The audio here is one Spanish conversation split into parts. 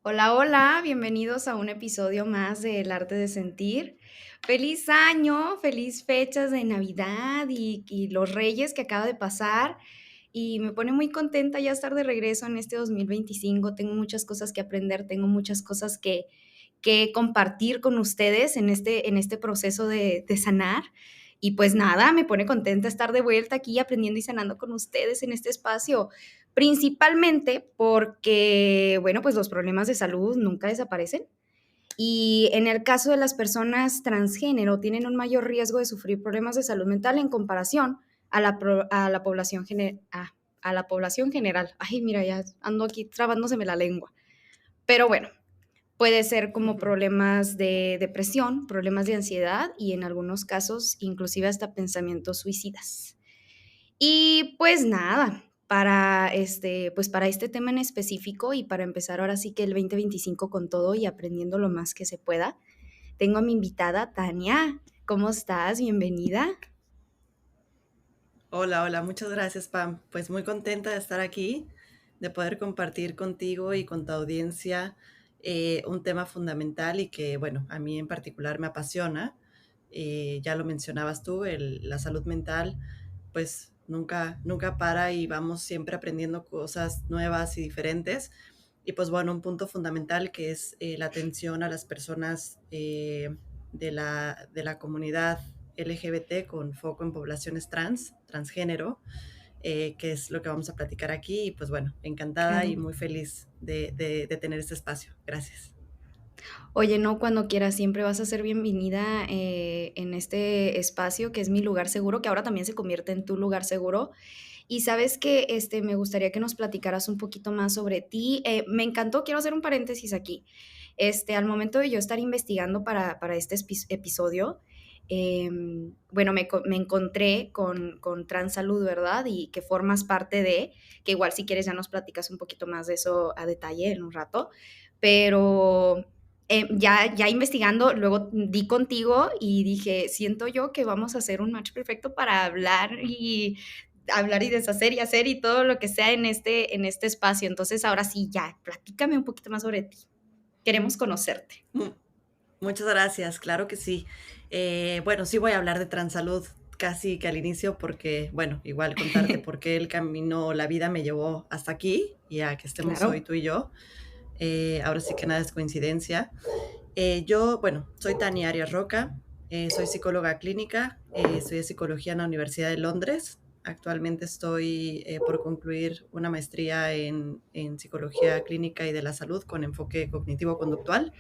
Hola, hola, bienvenidos a un episodio más de El arte de sentir. Feliz año, feliz fechas de Navidad y los Reyes que acaba de pasar. Y me pone muy contenta ya estar de regreso en este 2025. Tengo muchas cosas que aprender, tengo muchas cosas que compartir con ustedes en este proceso de sanar. Y pues nada, me pone contenta estar de vuelta aquí aprendiendo y sanando con ustedes en este espacio. Principalmente porque, bueno, pues los problemas de salud nunca desaparecen y en el caso de las personas transgénero tienen un mayor riesgo de sufrir problemas de salud mental en comparación a la población a la población general. Ay, mira, ya ando aquí trabándoseme la lengua. Pero bueno, puede ser como problemas de depresión, problemas de ansiedad y en algunos casos inclusive hasta pensamientos suicidas. Y pues nada, para este tema en específico y para empezar ahora sí que el 2025 con todo y aprendiendo lo más que se pueda, tengo a mi invitada Tania. ¿Cómo estás? Bienvenida. Hola, hola, muchas gracias, Pam. Pues muy contenta de estar aquí, de poder compartir contigo y con tu audiencia un tema fundamental y que, bueno, a mí en particular me apasiona. Ya lo mencionabas tú, la salud mental, pues nunca para y vamos siempre aprendiendo cosas nuevas y diferentes. Y pues bueno, un punto fundamental que es la atención a las personas de la comunidad LGBT con foco en poblaciones transgénero, que es lo que vamos a platicar aquí. Y pues bueno, encantada Claro. y muy feliz de tener este espacio. Gracias. Oye, no, cuando quieras, siempre vas a ser bienvenida en este espacio que es mi lugar seguro, que ahora también se convierte en tu lugar seguro. Y sabes que me gustaría que nos platicaras un poquito más sobre ti. Me encantó, quiero hacer un paréntesis aquí. Al momento de yo estar investigando para este episodio, bueno, me encontré con Transalud, ¿verdad? Y que formas parte de, que igual si quieres ya nos platicas un poquito más de eso a detalle en un rato, pero ya investigando, luego di contigo y dije, siento yo que vamos a hacer un match perfecto para hablar y deshacer y hacer y todo lo que sea en este espacio. Entonces, ahora sí, ya, platícame un poquito más sobre ti. Queremos conocerte. Mu- Muchas gracias, claro que sí. Bueno, sí voy a hablar de Transalud casi que al inicio porque, bueno, igual contarte por qué el camino, la vida me llevó hasta aquí y a que estemos hoy Claro. tú y yo. Ahora sí que nada es coincidencia. Yo, bueno, soy Tania Arias Roca, soy psicóloga clínica, estudié psicología en la Universidad de Londres. Actualmente estoy por concluir una maestría en psicología clínica y de la salud con enfoque cognitivo-conductual.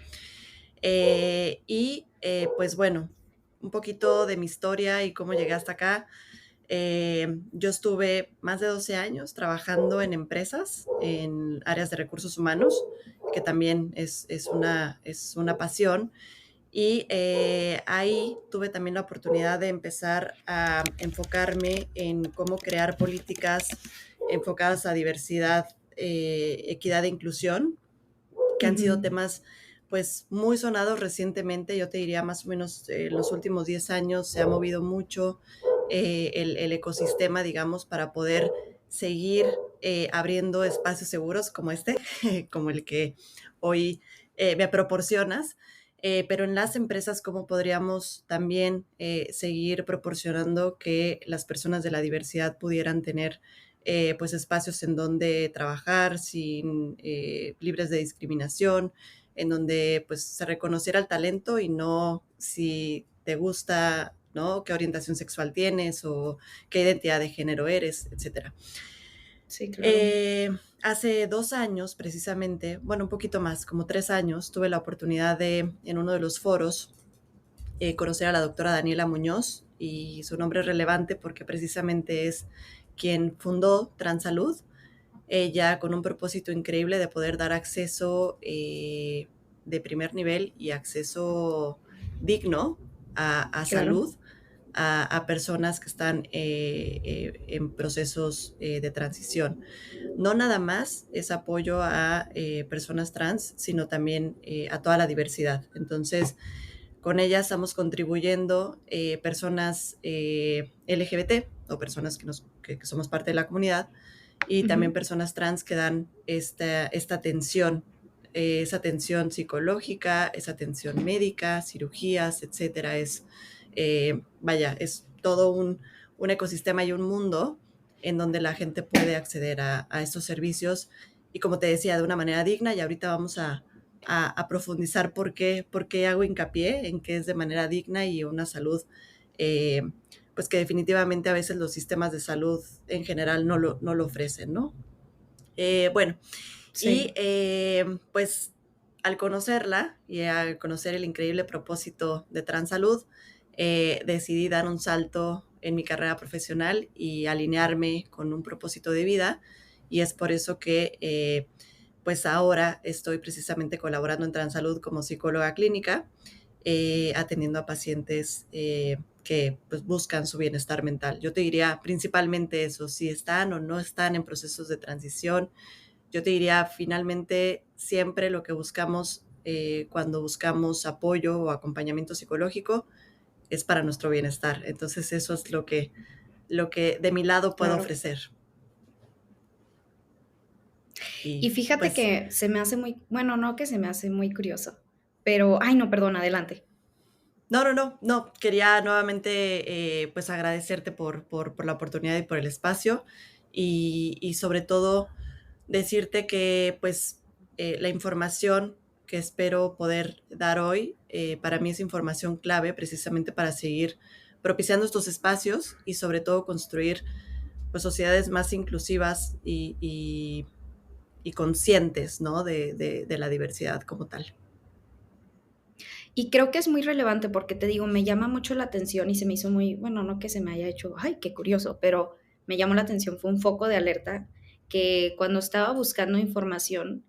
Pues bueno, un poquito de mi historia y cómo llegué hasta acá. Yo estuve más de 12 años trabajando en empresas, en áreas de recursos humanos, que también es una pasión. Y ahí tuve también la oportunidad de empezar a enfocarme en cómo crear políticas enfocadas a diversidad, equidad e inclusión, que han sido Ujú. temas pues muy sonados recientemente. Yo te diría más o menos los últimos 10 años se ha movido mucho el ecosistema, digamos, para poder seguir abriendo espacios seguros como este, como el que hoy me proporcionas. Pero en las empresas, ¿cómo podríamos también seguir proporcionando que las personas de la diversidad pudieran tener pues espacios en donde trabajar sin libres de discriminación, en donde pues se reconociera el talento y no si te gusta, ¿no? Qué orientación sexual tienes o qué identidad de género eres, etcétera. Sí, claro. Hace 2 años, precisamente, bueno, un poquito más, como 3 años, tuve la oportunidad de, en uno de los foros, conocer a la doctora Daniela Muñoz, y su nombre es relevante porque precisamente es quien fundó Transalud, ella con un propósito increíble de poder dar acceso de primer nivel y acceso digno a Claro. salud a personas que están en procesos de transición. No nada más es apoyo a personas trans, sino también a toda la diversidad. Entonces, con ella estamos contribuyendo personas LGBT o personas que somos parte de la comunidad, y también Ujú. personas trans que dan esta atención es atención psicológica, es atención médica, cirugías, etcétera. Es todo un ecosistema y un mundo en donde la gente puede acceder a estos servicios y, como te decía, de una manera digna. Y ahorita vamos a profundizar por qué hago hincapié en que es de manera digna y una salud, eh, pues que definitivamente a veces los sistemas de salud en general no lo ofrecen, ¿no? Bueno, y Sí. pues al conocerla y al conocer el increíble propósito de Transalud, decidí dar un salto en mi carrera profesional y alinearme con un propósito de vida. Y es por eso que pues ahora estoy precisamente colaborando en Transalud como psicóloga clínica, atendiendo a pacientes que pues, buscan su bienestar mental. Yo te diría principalmente eso, si están o no están en procesos de transición. Yo te diría, finalmente, siempre lo que buscamos cuando buscamos apoyo o acompañamiento psicológico es para nuestro bienestar. Entonces, eso es lo que de mi lado puedo Claro. ofrecer. Y Y fíjate pues, que se me hace muy, bueno, no que se me hace muy curioso, pero, ay, no, perdón, adelante. no, quería nuevamente pues agradecerte por la oportunidad y por el espacio y sobre todo decirte que pues la información que espero poder dar hoy para mí es información clave precisamente para seguir propiciando estos espacios y sobre todo construir pues sociedades más inclusivas y conscientes, ¿no? De la diversidad como tal. Y creo que es muy relevante porque te digo, me llama mucho la atención y se me hizo muy, bueno, no que se me haya hecho, ay, qué curioso, pero me llamó la atención, fue un foco de alerta que cuando estaba buscando información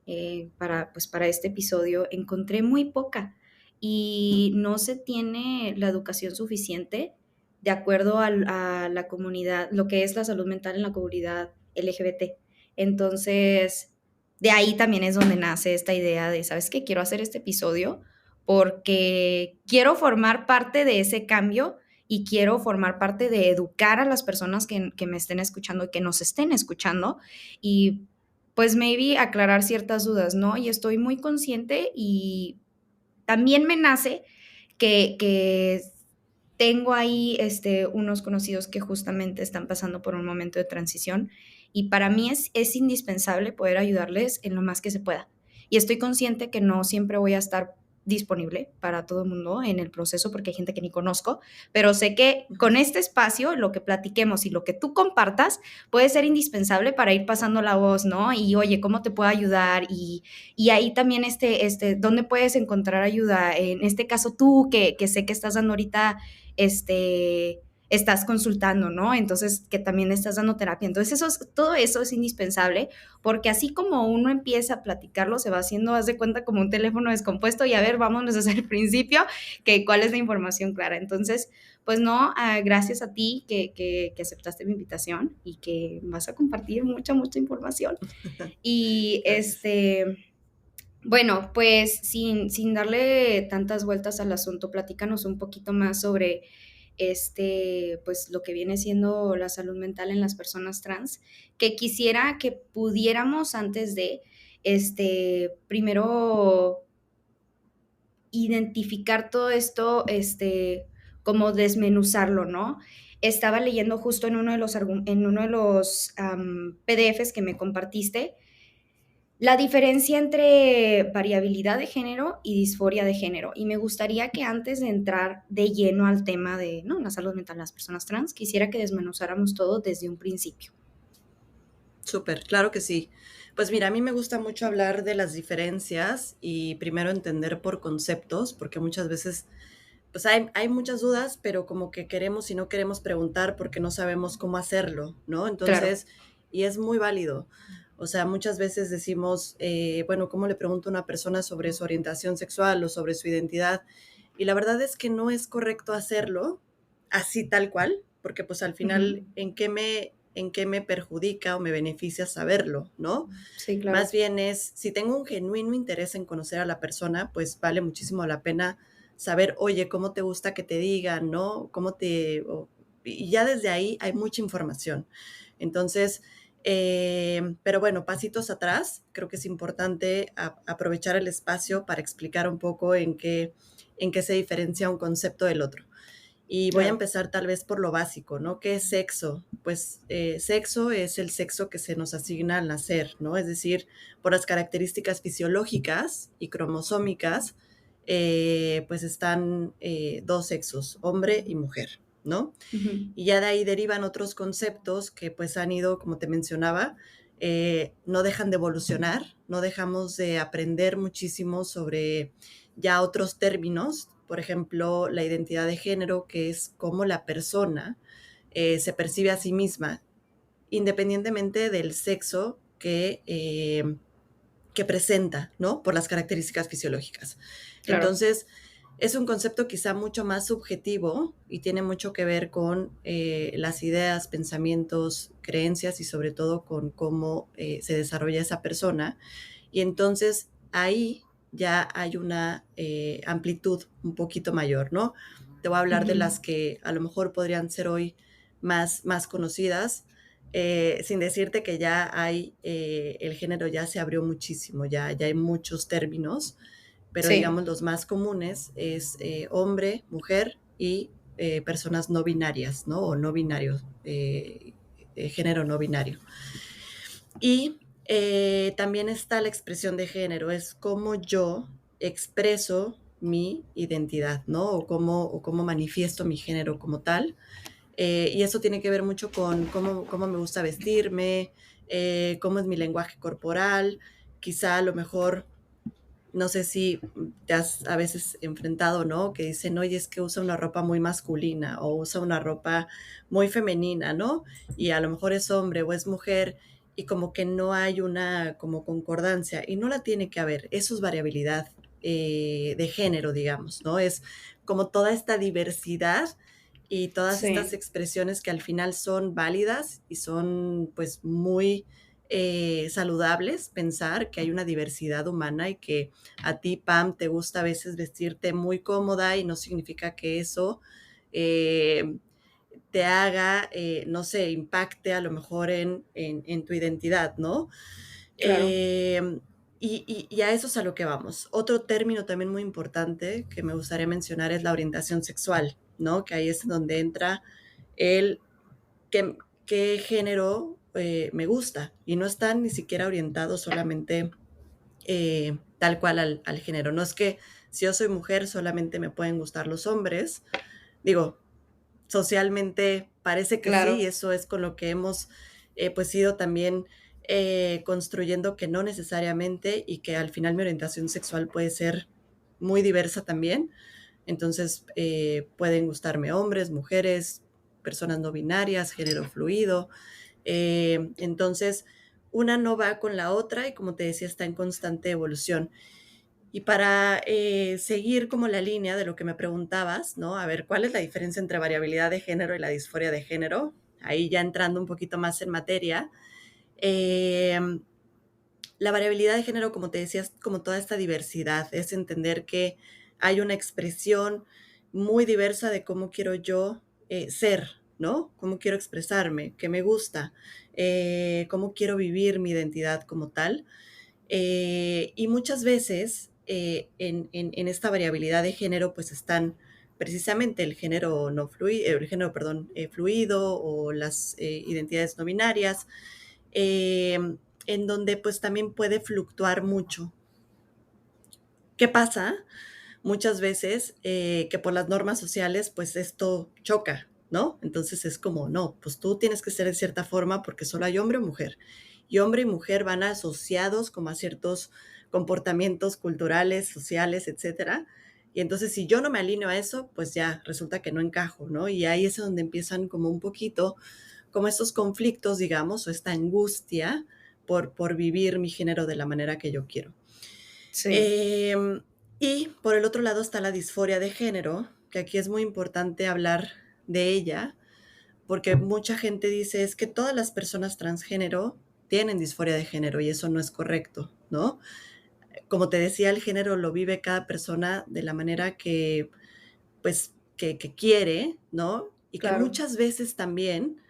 pues para este episodio encontré muy poca y no se tiene la educación suficiente de acuerdo a la comunidad, lo que es la salud mental en la comunidad LGBT. Entonces, de ahí también es donde nace esta idea de, ¿sabes qué? Quiero hacer este episodio porque quiero formar parte de ese cambio y quiero formar parte de educar a las personas que me estén escuchando y que nos estén escuchando y pues maybe aclarar ciertas dudas, ¿no? Y estoy muy consciente y también me nace que tengo ahí unos conocidos que justamente están pasando por un momento de transición y para mí es indispensable poder ayudarles en lo más que se pueda. Y estoy consciente que no siempre voy a estar disponible para todo el mundo en el proceso porque hay gente que ni conozco, pero sé que con este espacio, lo que platiquemos y lo que tú compartas puede ser indispensable para ir pasando la voz, ¿no? Y oye, ¿cómo te puedo ayudar? Y ahí también ¿dónde puedes encontrar ayuda? En este caso tú, que sé que estás dando ahorita, estás consultando, ¿no? Entonces, que también estás dando terapia. Entonces, todo eso es indispensable, porque así como uno empieza a platicarlo, se va haciendo, haz de cuenta, como un teléfono descompuesto y a ver, vámonos desde el principio, que cuál es la información clara. Entonces, pues no, gracias a ti que aceptaste mi invitación y que vas a compartir mucha información. Y Gracias. bueno, pues sin darle tantas vueltas al asunto, platícanos un poquito más sobre pues lo que viene siendo la salud mental en las personas trans, que quisiera que pudiéramos antes de, primero identificar todo esto, como desmenuzarlo, ¿no? Estaba leyendo justo en uno de los PDFs que me compartiste, la diferencia entre variabilidad de género y disforia de género. Y me gustaría que antes de entrar de lleno al tema de, ¿no?, la salud mental de las personas trans, quisiera que desmenuzáramos todo desde un principio. Súper, claro que sí. Pues mira, a mí me gusta mucho hablar de las diferencias y primero entender por conceptos, porque muchas veces pues hay muchas dudas, pero como que queremos y no queremos preguntar porque no sabemos cómo hacerlo, ¿no? Claro. Entonces, y es muy válido. O sea, muchas veces decimos, bueno, ¿cómo le pregunto a una persona sobre su orientación sexual o sobre su identidad? Y la verdad es que no es correcto hacerlo así tal cual, porque pues al final, Ujú. en qué me perjudica o me beneficia saberlo, ¿no? Sí, Más claro. bien es, si tengo un genuino interés en conocer a la persona, pues vale muchísimo la pena saber, oye, ¿cómo te gusta que te digan, no? Y ya desde ahí hay mucha información. Entonces, Pero bueno, pasitos atrás, creo que es importante aprovechar el espacio para explicar un poco en qué se diferencia un concepto del otro. Y voy a Claro. empezar tal vez por lo básico, ¿no? ¿Qué es sexo? Pues sexo es el sexo que se nos asigna al nacer, ¿no? Es decir, por las características fisiológicas y cromosómicas, pues están dos sexos, hombre y mujer, ¿no? Ujú. Y ya de ahí derivan otros conceptos que pues han ido, como te mencionaba, no dejan de evolucionar, no dejamos de aprender muchísimo sobre ya otros términos, por ejemplo, la identidad de género, que es cómo la persona se percibe a sí misma, independientemente del sexo que presenta, ¿no? Por las características fisiológicas. Claro. Entonces, es un concepto quizá mucho más subjetivo y tiene mucho que ver con las ideas, pensamientos, creencias y sobre todo con cómo se desarrolla esa persona. Y entonces ahí ya hay una amplitud un poquito mayor, ¿no? Te voy a hablar de las Ujú. que a lo mejor podrían ser hoy más conocidas, sin decirte que ya hay, el género ya se abrió muchísimo, ya hay muchos términos, pero Sí, digamos los más comunes es hombre, mujer y personas no binarias, ¿no? O no binarios, género no binario. Y también está la expresión de género, es cómo yo expreso mi identidad, ¿no? O cómo manifiesto mi género como tal. Y eso tiene que ver mucho con cómo me gusta vestirme, cómo es mi lenguaje corporal, quizá a lo mejor, no sé si te has a veces enfrentado, ¿no? Que dicen, oye, es que usa una ropa muy masculina o usa una ropa muy femenina, ¿no? Y a lo mejor es hombre o es mujer y como que no hay una como concordancia y no la tiene que haber. Eso es variabilidad de género, digamos, ¿no? Es como toda esta diversidad y todas estas sí, expresiones que al final son válidas y son pues muy saludables pensar que hay una diversidad humana y que a ti, Pam, te gusta a veces vestirte muy cómoda y no significa que eso eh, te haga, no sé, impacte a lo mejor en tu identidad, ¿no? claro. Eh, y a eso es a lo que vamos. Otro término también muy importante que me gustaría mencionar es la orientación sexual, ¿no? Que ahí es donde entra el qué género me gusta y no están ni siquiera orientados solamente tal cual al género. No es que si yo soy mujer solamente me pueden gustar los hombres. Digo, socialmente parece que sí, y Claro, eso es con lo que hemos pues ido también construyendo que no necesariamente y que al final mi orientación sexual puede ser muy diversa también. Entonces pueden gustarme hombres, mujeres, personas no binarias, género fluido. Entonces, una no va con la otra y como te decía, está en constante evolución. Y para seguir como la línea de lo que me preguntabas, ¿no? A ver, ¿cuál es la diferencia entre variabilidad de género y la disforia de género? Ahí ya entrando un poquito más en materia. Eh, la variabilidad de género, como te decía, es como toda esta diversidad, es entender que hay una expresión muy diversa de cómo quiero yo ser, ¿no? Cómo quiero expresarme, qué me gusta, cómo quiero vivir mi identidad como tal. Y muchas veces en esta variabilidad de género pues están precisamente el género no fluido, el género, perdón, fluido o las identidades no binarias, eh, en donde pues también puede fluctuar mucho. ¿Qué pasa? Muchas veces que por las normas sociales pues esto choca, ¿no? Entonces es como, no, pues tú tienes que ser de cierta forma porque solo hay hombre o mujer. Y hombre y mujer van asociados como a ciertos comportamientos culturales, sociales, etcétera. Y entonces si yo no me alineo a eso, pues ya resulta que no encajo, ¿no? Y ahí es donde empiezan como un poquito, como estos conflictos, digamos, o esta angustia por vivir mi género de la manera que yo quiero. sí, Eh, y por el otro lado está la disforia de género, que aquí es muy importante hablar de ella, porque mucha gente dice es que todas las personas transgénero tienen disforia de género y eso no es correcto, ¿no? Como te decía, el género lo vive cada persona de la manera que, pues, que quiere, ¿no? Y que claro. muchas veces también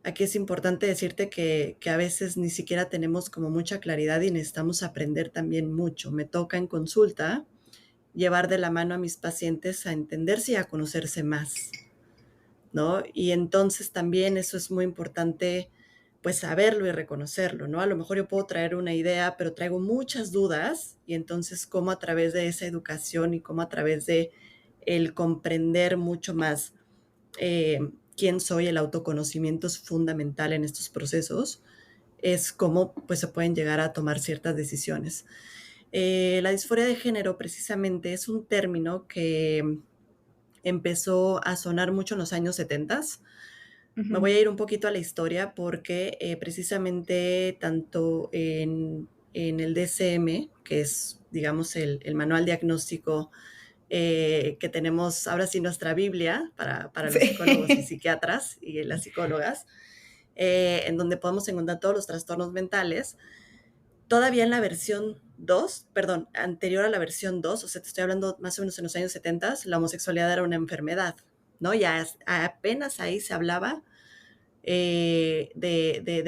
aquí es importante decirte que a veces ni siquiera tenemos como mucha claridad y necesitamos aprender también mucho. Me toca en consulta llevar de la mano a mis pacientes a entenderse y a conocerse más, ¿no? Y entonces también eso es muy importante, pues saberlo y reconocerlo, ¿no? A lo mejor yo puedo traer una idea, pero traigo muchas dudas y entonces cómo a través de esa educación y cómo a través de el comprender mucho más eh, quién soy, el autoconocimiento es fundamental en estos procesos, es cómo pues se pueden llegar a tomar ciertas decisiones. La disforia de género precisamente es un término que empezó a sonar mucho en los años 70. Me Ujú. voy a ir un poquito a la historia porque precisamente tanto en el DSM, que es, digamos, el manual diagnóstico que tenemos ahora sí nuestra Biblia para los psicólogos y Sí. psiquiatras y las psicólogas, en donde podemos encontrar todos los trastornos mentales, todavía en la versión 2, perdón, anterior a la versión 2, o sea, te estoy hablando más o menos en los años 70, la homosexualidad era una enfermedad, ¿no? Ya apenas ahí se hablaba de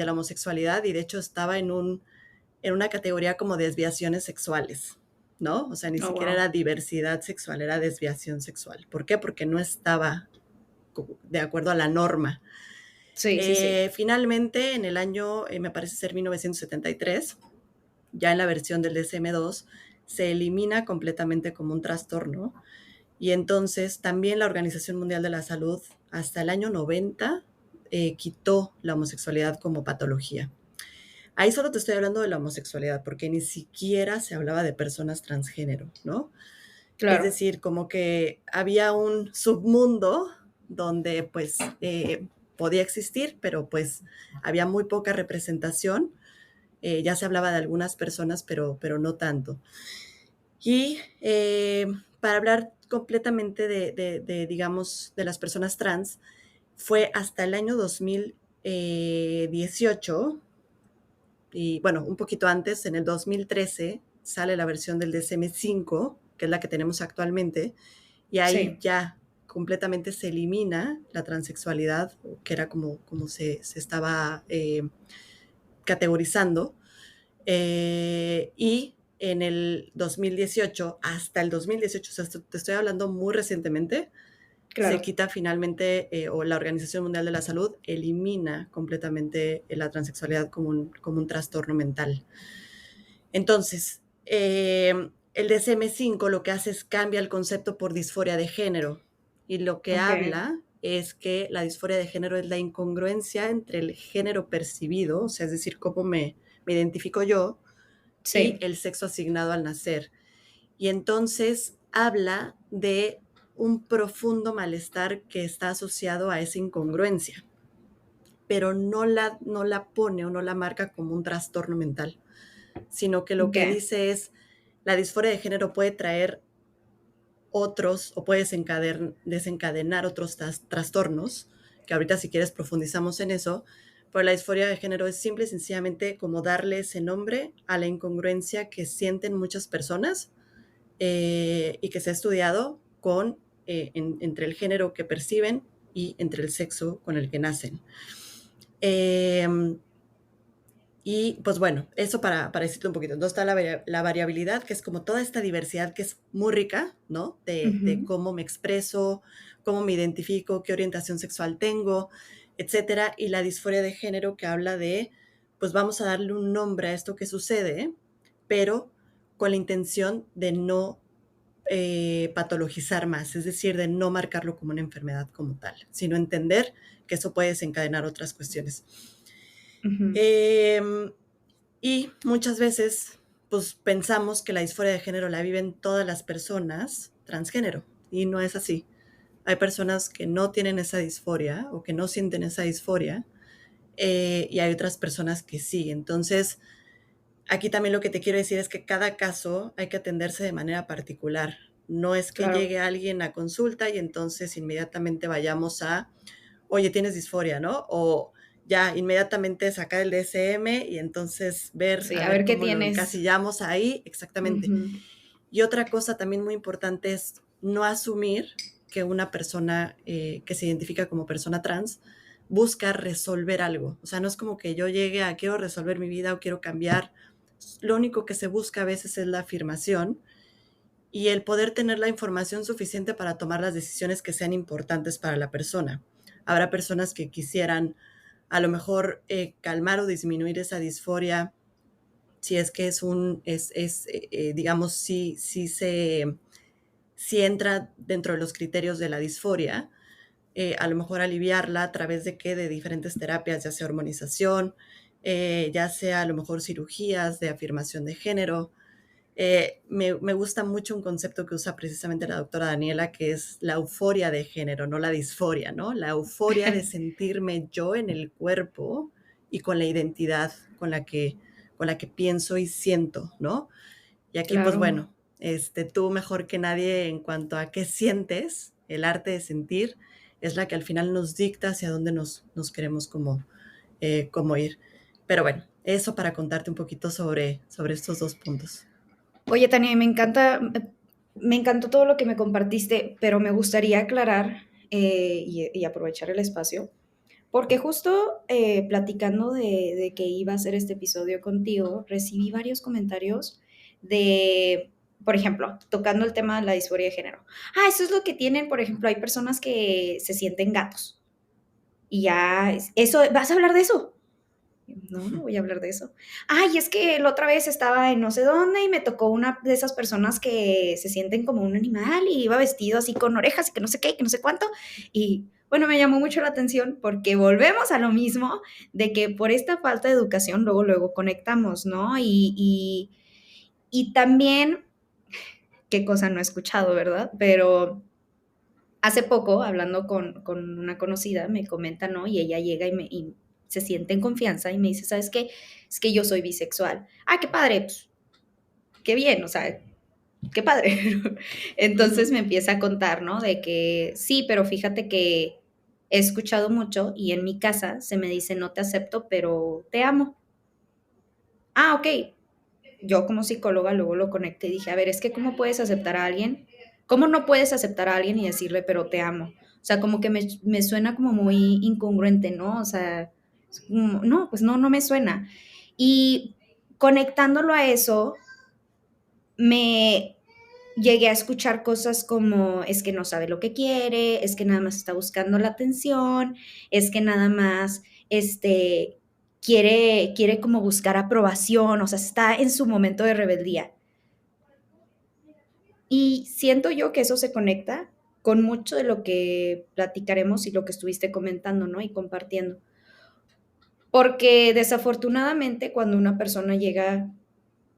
la homosexualidad y de hecho estaba en una categoría como desviaciones sexuales, ¿no? O sea, ni Oh, siquiera wow. era diversidad sexual, era desviación sexual. ¿Por qué? Porque no estaba de acuerdo a la norma. Sí, sí, sí. Finalmente, en el año, me parece ser 1973, ya en la versión del DSM-2, se elimina completamente como un trastorno. Y entonces también la Organización Mundial de la Salud, hasta el año 90, quitó la homosexualidad como patología. Ahí solo te estoy hablando de la homosexualidad, porque ni siquiera se hablaba de personas transgénero, ¿no? Es Claro. decir, como que había un submundo donde pues podía existir, pero pues había muy poca representación. Ya se hablaba de algunas personas, pero no tanto. Y para hablar completamente digamos, de las personas trans, fue hasta el año 2018 y bueno, un poquito antes, en el 2013, sale la versión del DSM-5, que es la que tenemos actualmente, y ahí Sí. ya completamente se elimina la transexualidad, que era como se estaba categorizando, y en el 2018, hasta el 2018, o sea, te estoy hablando muy recientemente, se Claro. quita finalmente, o la Organización Mundial de la Salud elimina completamente la transexualidad como un trastorno mental. Entonces, el DSM-5 lo que hace es cambia el concepto por disforia de género y lo que Ok. habla es que la disforia de género es la incongruencia entre el género percibido, o sea, es decir, cómo me identifico yo, y Sí. el sexo asignado al nacer. Y entonces habla de un profundo malestar que está asociado a esa incongruencia, pero no la pone o no la marca como un trastorno mental, sino que lo Ok. que dice es, la disforia de género puede traer otros o puede desencadenar otros trastornos, que ahorita si quieres profundizamos en eso, pero la disforia de género es simple y sencillamente como darle ese nombre a la incongruencia que sienten muchas personas y que se ha estudiado entre el género que perciben y entre el sexo con el que nacen. Eh, y pues bueno, eso para decirte un poquito. Entonces está la variabilidad, que es como toda esta diversidad que es muy rica, ¿no? De Ujú. cómo me expreso, cómo me identifico, qué orientación sexual tengo, etcétera. Y la disforia de género que habla de, pues vamos a darle un nombre a esto que sucede, pero con la intención de no patologizar más, es decir, de no marcarlo como una enfermedad como tal, sino entender que eso puede desencadenar otras cuestiones. Ujú. Eh, y muchas veces, pues pensamos que la disforia de género la viven todas las personas transgénero, y no es así. Hay personas que no tienen esa disforia o que no sienten esa disforia, y hay otras personas que sí. Entonces, aquí también lo que te quiero decir es que cada caso hay que atenderse de manera particular. No es que Claro. llegue alguien a consulta y entonces inmediatamente vayamos a, oye, tienes disforia, ¿no? O ya inmediatamente sacar el DSM y entonces ver, Sí, a a ver ver qué cómo lo tienes. encasillamos ahí exactamente. Ujú. Y otra cosa también muy importante es no asumir que una persona que se identifica como persona trans busca resolver algo. O sea, no es como que yo llegue a quiero resolver mi vida o quiero cambiar. Lo único que se busca a veces es la afirmación y el poder tener la información suficiente para tomar las decisiones que sean importantes para la persona. Habrá personas que quisieran a lo mejor calmar o disminuir esa disforia, si es que digamos, si entra dentro de los criterios de la disforia, a lo mejor aliviarla a través de qué, de diferentes terapias, ya sea hormonización, ya sea a lo mejor cirugías de afirmación de género. Me gusta mucho un concepto que usa precisamente la doctora Daniela, que es la euforia de género, no la disforia, ¿no? La euforia de sentirme yo en el cuerpo y con la identidad con la que pienso y siento, ¿no? Y aquí, pues Claro. bueno, tú mejor que nadie en cuanto a qué sientes, el arte de sentir, es la que al final nos dicta hacia dónde nos queremos como ir. Pero bueno, eso para contarte un poquito sobre estos dos puntos. Oye, Tania, me encantó todo lo que me compartiste, pero me gustaría aclarar y aprovechar el espacio, porque justo platicando de que iba a hacer este episodio contigo, recibí varios comentarios de, por ejemplo, tocando el tema de la disforia de género. Ah, eso es lo que tienen, por ejemplo, hay personas que se sienten gatos. Y ya, eso, ¿vas a hablar de eso? No, no voy a hablar de eso. Ay, es que la otra vez estaba en no sé dónde y me tocó una de esas personas que se sienten como un animal y iba vestido así con orejas y que no sé qué, que no sé cuánto. Y bueno, me llamó mucho la atención porque volvemos a lo mismo de que por esta falta de educación luego conectamos, ¿no? Y también, qué cosa no he escuchado, ¿verdad? Pero hace poco, hablando con una conocida, me comenta, ¿no? Y ella llega y se siente en confianza y me dice, ¿sabes qué? Es que yo soy bisexual. Ah, qué padre, pues, qué bien, o sea, qué padre. Entonces Ujú. me empieza a contar, ¿no? De que sí, pero fíjate que he escuchado mucho y en mi casa se me dice, no te acepto, pero te amo. Ah, ok. Yo como psicóloga luego lo conecté y dije, a ver, es que ¿cómo puedes aceptar a alguien? ¿Cómo no puedes aceptar a alguien y decirle, pero te amo? O sea, como que me suena como muy incongruente, ¿no? O sea, no, pues no, no me suena. Y conectándolo a eso, me llegué a escuchar cosas como, es que no sabe lo que quiere, es que nada más está buscando la atención, es que nada más, quiere como buscar aprobación, o sea, está en su momento de rebeldía. Y siento yo que eso se conecta con mucho de lo que platicaremos y lo que estuviste comentando, ¿no? Y compartiendo. Porque desafortunadamente cuando una persona llega,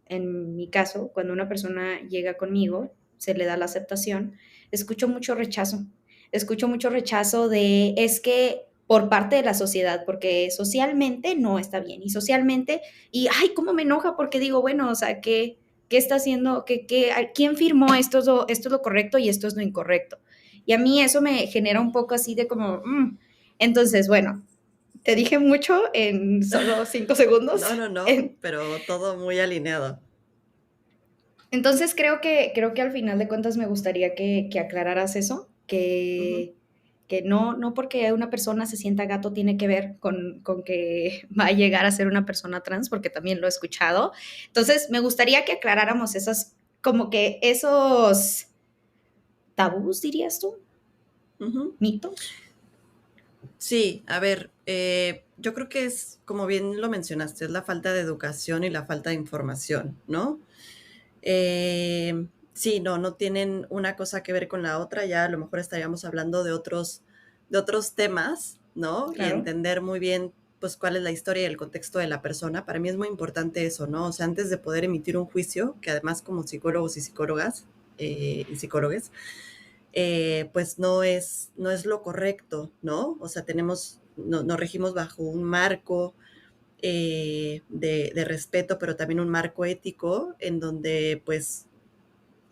en mi caso, cuando una persona llega conmigo, se le da la aceptación, escucho mucho rechazo. Escucho mucho rechazo de, es que por parte de la sociedad, porque socialmente no está bien. Y socialmente, y ay, cómo me enoja porque digo, bueno, o sea, ¿qué está haciendo? ¿Quién firmó esto es lo correcto y esto es lo incorrecto? Y a mí eso me genera un poco así de como, entonces, bueno, te dije mucho en solo 5 segundos. No, no, no, pero todo muy alineado. Entonces creo que al final de cuentas me gustaría que aclararas eso, Ujú. que no, no porque una persona se sienta gato tiene que ver con que va a llegar a ser una persona trans, porque también lo he escuchado. Entonces me gustaría que aclaráramos esos, como que esos tabús, dirías tú, Ujú. mitos. Sí, a ver, yo creo que es, como bien lo mencionaste, es la falta de educación y la falta de información, ¿no? Sí, no tienen una cosa que ver con la otra, ya a lo mejor estaríamos hablando de otros temas, ¿no? Y Claro, entender muy bien, pues, cuál es la historia y el contexto de la persona. Para mí es muy importante eso, ¿no? O sea, antes de poder emitir un juicio, que además como psicólogos y psicólogas y psicólogues, pues no es lo correcto, ¿no? O sea, nos regimos bajo un marco de respeto, pero también un marco ético en donde pues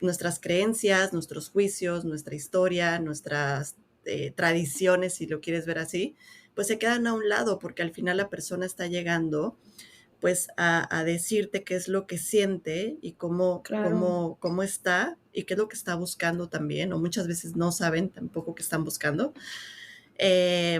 nuestras creencias, nuestros juicios, nuestra historia, nuestras tradiciones, si lo quieres ver así, pues se quedan a un lado porque al final la persona está llegando pues a decirte qué es lo que siente y claro. cómo está y qué es lo que está buscando también, o muchas veces no saben tampoco qué están buscando. Eh,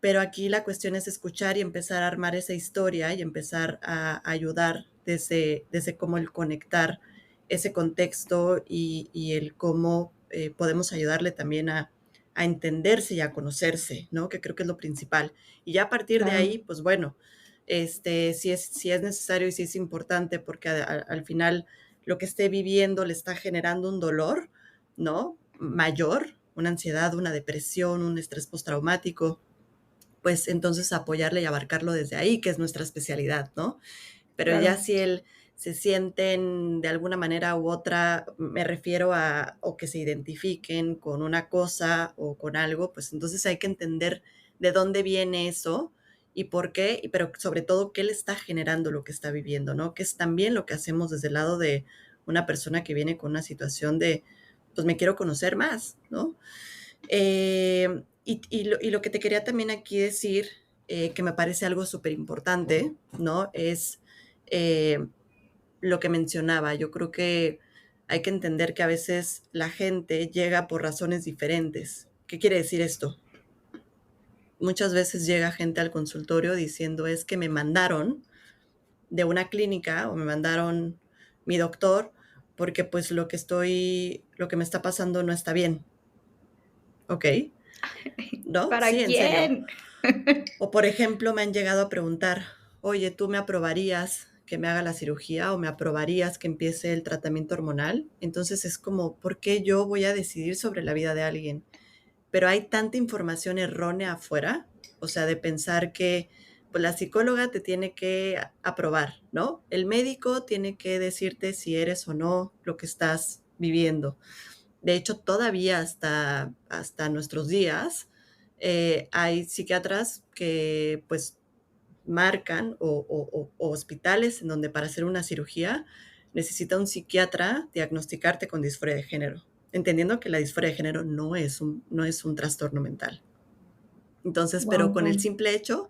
pero aquí la cuestión es escuchar y empezar a armar esa historia y empezar a ayudar desde cómo el conectar ese contexto y el cómo podemos ayudarle también a entenderse y a conocerse, ¿no? Que creo que es lo principal. Y ya a partir de Claro, ahí, pues bueno, si es necesario y si es importante, porque al final lo que esté viviendo le está generando un dolor, ¿no? Mayor, una ansiedad, una depresión, un estrés postraumático, pues entonces apoyarle y abarcarlo desde ahí, que es nuestra especialidad, ¿no? Pero ya claro. si él se sienten de alguna manera u otra, me refiero a o que se identifiquen con una cosa o con algo, pues entonces hay que entender de dónde viene eso y por qué, pero sobre todo qué le está generando lo que está viviendo, ¿no? Que es también lo que hacemos desde el lado de una persona que viene con una situación de, pues me quiero conocer más, ¿no? Y lo que te quería también aquí decir, que me parece algo súper importante, ¿no? Es eh, lo que mencionaba. Yo creo que hay que entender que a veces la gente llega por razones diferentes. ¿Qué quiere decir esto? Muchas veces llega gente al consultorio diciendo es que me mandaron de una clínica o me mandaron mi doctor porque pues lo que me está pasando no está bien, ¿ok? ¿No? ¿Para Sí, en serio. quién? O por ejemplo, me han llegado a preguntar, oye, ¿tú me aprobarías que me haga la cirugía o me aprobarías que empiece el tratamiento hormonal? Entonces es como, ¿por qué yo voy a decidir sobre la vida de alguien? Pero hay tanta información errónea afuera, o sea, de pensar que pues la psicóloga te tiene que aprobar, ¿no? El médico tiene que decirte si eres o no lo que estás viviendo. De hecho, todavía hasta nuestros días hay psiquiatras que pues marcan o hospitales en donde para hacer una cirugía necesita un psiquiatra diagnosticarte con disforia de género, entendiendo que la disforia de género no es un trastorno mental. Entonces, pero con el Wow. simple hecho,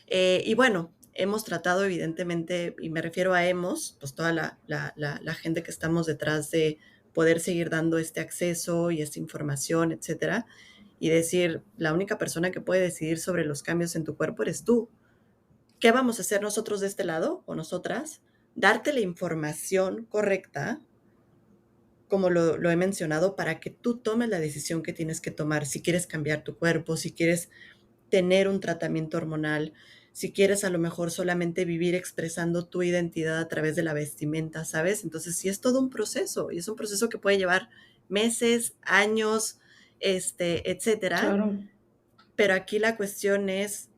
y bueno, hemos tratado evidentemente, y me refiero a hemos, pues toda la gente que estamos detrás de poder seguir dando este acceso y esta información, etcétera, y decir, la única persona que puede decidir sobre los cambios en tu cuerpo eres tú. ¿Qué vamos a hacer nosotros de este lado o nosotras? Darte la información correcta, como lo he mencionado, para que tú tomes la decisión que tienes que tomar, si quieres cambiar tu cuerpo, si quieres tener un tratamiento hormonal, si quieres a lo mejor solamente vivir expresando tu identidad a través de la vestimenta, ¿sabes? Entonces sí es todo un proceso y es un proceso que puede llevar meses, años, etcétera, Claro. pero aquí la cuestión es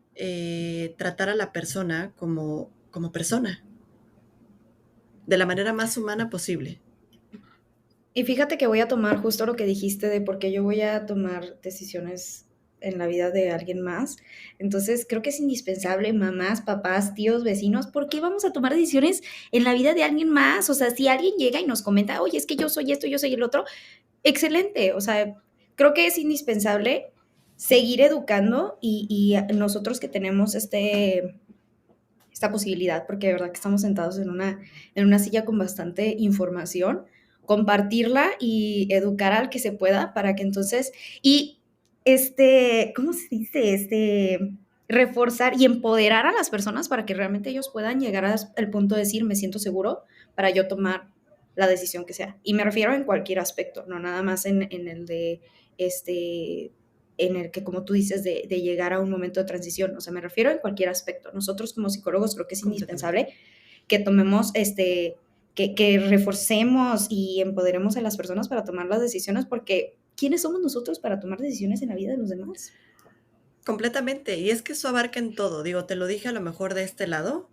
tratar a la persona como persona, de la manera más humana posible. Y fíjate que voy a tomar justo lo que dijiste de por qué yo voy a tomar decisiones en la vida de alguien más. Entonces, creo que es indispensable, mamás, papás, tíos, vecinos, ¿por qué vamos a tomar decisiones en la vida de alguien más? O sea, si alguien llega y nos comenta, oye, es que yo soy esto, yo soy el otro, excelente. O sea, creo que es indispensable seguir educando y nosotros que tenemos esta posibilidad, porque de verdad que estamos sentados en una silla con bastante información, compartirla y educar al que se pueda para que entonces, y ¿cómo se dice? Reforzar y empoderar a las personas para que realmente ellos puedan llegar al punto de decir, me siento seguro para yo tomar la decisión que sea. Y me refiero en cualquier aspecto, no nada más en el de este en el que, como tú dices, de llegar a un momento de transición. O sea, me refiero en cualquier aspecto. Nosotros como psicólogos creo que es Completamente. indispensable que tomemos, que reforcemos y empoderemos a las personas para tomar las decisiones, porque ¿quiénes somos nosotros para tomar decisiones en la vida de los demás? Completamente. Y es que eso abarca en todo. Digo, te lo dije a lo mejor de este lado,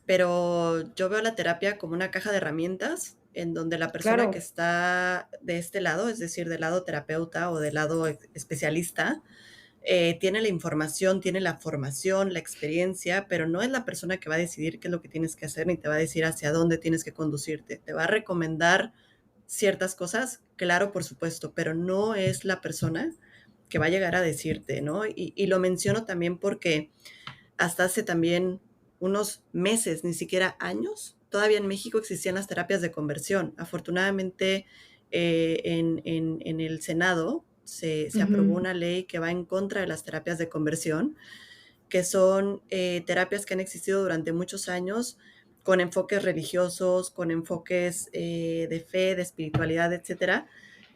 pero yo veo la terapia como una caja de herramientas en donde la persona que Claro, está de este lado, es decir, del lado terapeuta o del lado especialista, tiene la información, tiene la formación, la experiencia, pero no es la persona que va a decidir qué es lo que tienes que hacer ni te va a decir hacia dónde tienes que conducirte. Te va a recomendar ciertas cosas, claro, por supuesto, pero no es la persona que va a llegar a decirte, ¿no? Y lo menciono también porque hasta hace también unos meses, ni siquiera años, todavía en México existían las terapias de conversión. Afortunadamente, en el Senado se aprobó Ujú. una ley que va en contra de las terapias de conversión, que son terapias que han existido durante muchos años con enfoques religiosos, con enfoques de fe, de espiritualidad, etcétera,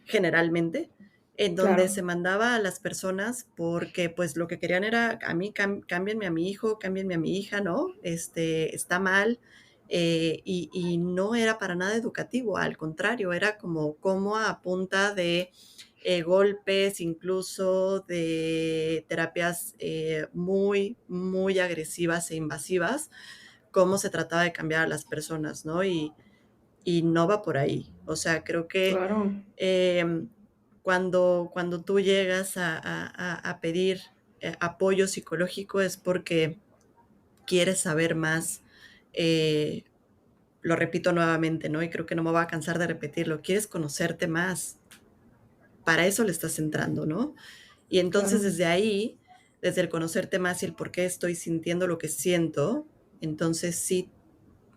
generalmente, en donde Claro, se mandaba a las personas porque pues lo que querían era a mí, cámbienme a mi hijo, cámbienme a mi hija, ¿no? Está mal. Y no era para nada educativo, al contrario, era como a punta de golpes, incluso de terapias muy, muy agresivas e invasivas, cómo se trataba de cambiar a las personas, ¿no? Y no va por ahí. O sea, creo que claro, eh, cuando tú llegas a pedir apoyo psicológico es porque quieres saber más. eh, lo repito nuevamente, ¿no? Y creo que no me voy a cansar de repetirlo. Quieres conocerte más. Para eso le estás entrando, ¿no? Y entonces claro. desde ahí, desde el conocerte más y el por qué estoy sintiendo lo que siento, entonces sí,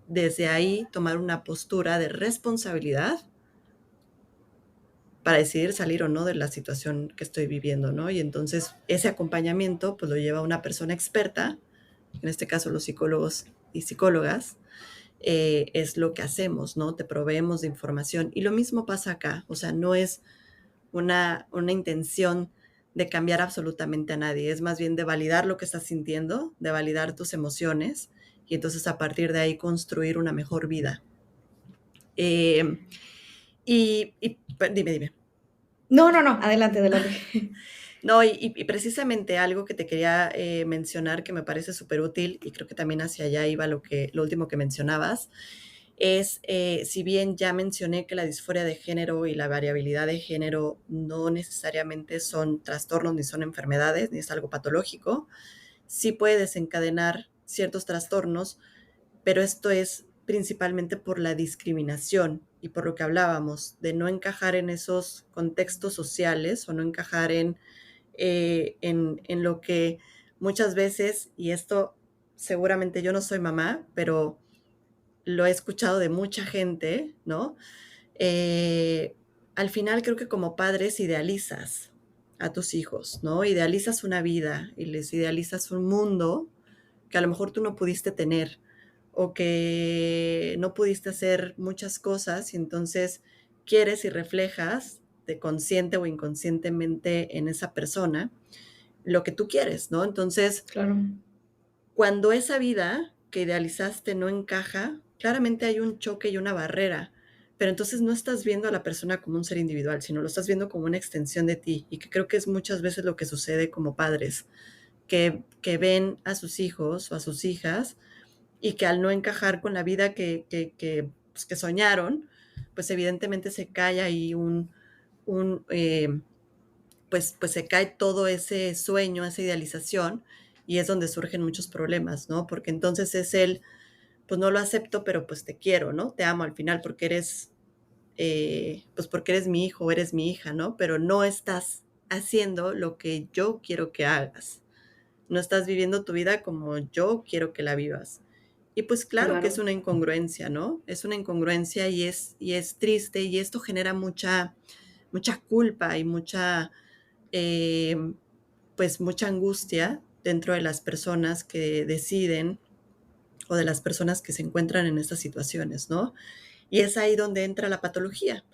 desde ahí tomar una postura de responsabilidad para decidir salir o no de la situación que estoy viviendo, ¿no? Y entonces ese acompañamiento pues lo lleva una persona experta, en este caso los psicólogos y psicólogas, es lo que hacemos, ¿no? Te proveemos de información. Y lo mismo pasa acá, o sea, no es una intención de cambiar absolutamente a nadie, es más bien de validar lo que estás sintiendo, de validar tus emociones y entonces a partir de ahí construir una mejor vida. Eh, dime, dime. No, no, no, adelante, adelante. No, y precisamente algo que te quería mencionar que me parece súper útil y creo que también hacia allá iba lo último que mencionabas, es, si bien ya mencioné que la disforia de género y la variabilidad de género no necesariamente son trastornos ni son enfermedades, ni es algo patológico, sí puede desencadenar ciertos trastornos, pero esto es principalmente por la discriminación y por lo que hablábamos, de no encajar en esos contextos sociales o no encajar en lo que muchas veces, y esto seguramente yo no soy mamá, pero lo he escuchado de mucha gente, ¿no? Eh, Al final creo que como padres idealizas a tus hijos, ¿no? Idealizas una vida y les idealizas un mundo que a lo mejor tú no pudiste tener o que no pudiste hacer muchas cosas y entonces quieres y reflejas de consciente o inconscientemente en esa persona lo que tú quieres, ¿no? Entonces, Claro, cuando esa vida que idealizaste no encaja, claramente hay un choque y una barrera, pero entonces no estás viendo a la persona como un ser individual, sino lo estás viendo como una extensión de ti, y que creo que es muchas veces lo que sucede como padres, que ven a sus hijos o a sus hijas y que al no encajar con la vida pues, que soñaron, pues evidentemente se cae ahí un pues se cae todo ese sueño, esa idealización, y es donde surgen muchos problemas, ¿no? Porque entonces es pues no lo acepto, pero pues te quiero, ¿no? Te amo al final pues porque eres mi hijo o eres mi hija, ¿no? Pero no estás haciendo lo que yo quiero que hagas. No estás viviendo tu vida como yo quiero que la vivas. Y pues claro que es claro. una incongruencia, ¿no? Es una incongruencia y es triste y esto genera mucha culpa y eh, pues mucha angustia dentro de las personas que deciden o de las personas que se encuentran en estas situaciones, ¿no? Y es ahí donde entra la patología,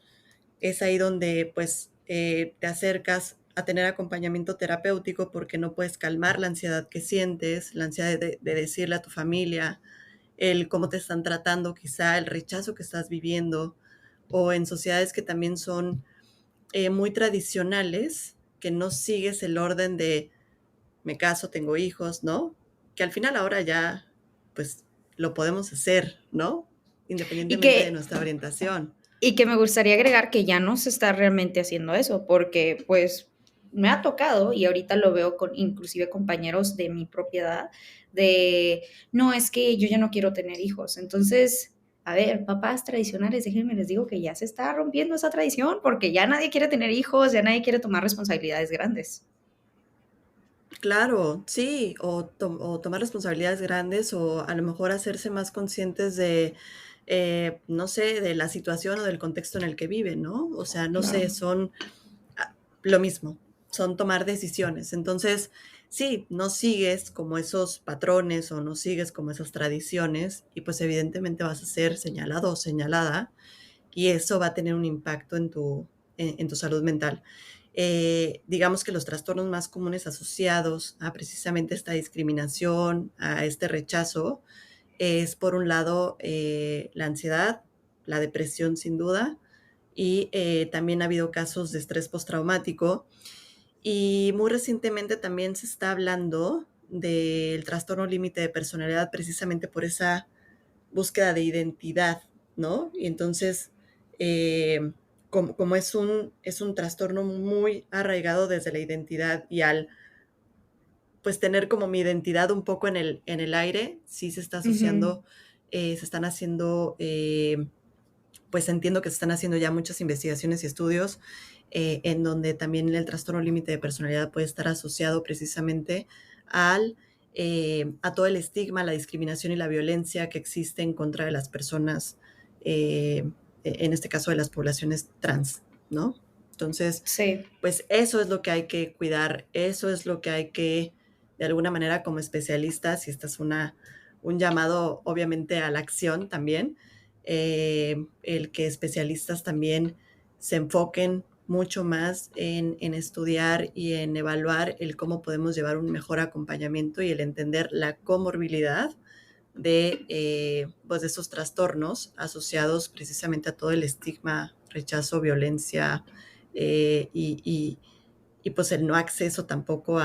es ahí donde pues te acercas a tener acompañamiento terapéutico porque no puedes calmar la ansiedad que sientes, la ansiedad de decirle a tu familia el cómo te están tratando, quizá el rechazo que estás viviendo, o en sociedades que también son muy tradicionales, que no sigues el orden de me caso, tengo hijos, ¿no? Que al final ahora ya, pues, lo podemos hacer, ¿no? Y Independientemente de que nuestra orientación. Y que me gustaría agregar que ya no se está realmente haciendo eso, porque pues me ha tocado y ahorita lo veo con inclusive compañeros de mi propiedad, de, no, es que yo ya no quiero tener hijos. Entonces, a ver, papás tradicionales, déjenme les digo que ya se está rompiendo esa tradición porque ya nadie quiere tener hijos, ya nadie quiere tomar responsabilidades grandes. Claro, sí, o tomar responsabilidades grandes o a lo mejor hacerse más conscientes de, no sé, de la situación o del contexto en el que viven, ¿no? O sea, no sé, Claro, son lo mismo, son tomar decisiones. Entonces, sí, no sigues como esos patrones o no sigues como esas tradiciones y pues evidentemente vas a ser señalado o señalada y eso va a tener un impacto en tu salud mental. Digamos que los trastornos más comunes asociados a precisamente esta discriminación, a este rechazo, es por un lado la ansiedad, la depresión sin duda, y también ha habido casos de estrés postraumático. Y muy recientemente también se está hablando del trastorno límite de personalidad precisamente por esa búsqueda de identidad, ¿no? Y entonces, como es un trastorno muy arraigado desde la identidad y al pues tener como mi identidad un poco en el aire, sí se está Ujú. asociando, se están haciendo, pues entiendo que se están haciendo ya muchas investigaciones y estudios en donde también el trastorno límite de personalidad puede estar asociado precisamente al, a todo el estigma, la discriminación y la violencia que existe en contra de las personas, en este caso de las poblaciones trans, ¿no? Entonces, Sí, pues eso es lo que hay que cuidar, eso es lo que hay que, de alguna manera, como especialistas, y esta es un llamado obviamente a la acción también, el que especialistas también se enfoquen mucho más en estudiar y en evaluar el cómo podemos llevar un mejor acompañamiento y el entender la comorbilidad pues de esos trastornos asociados precisamente a todo el estigma, rechazo, violencia y pues el no acceso tampoco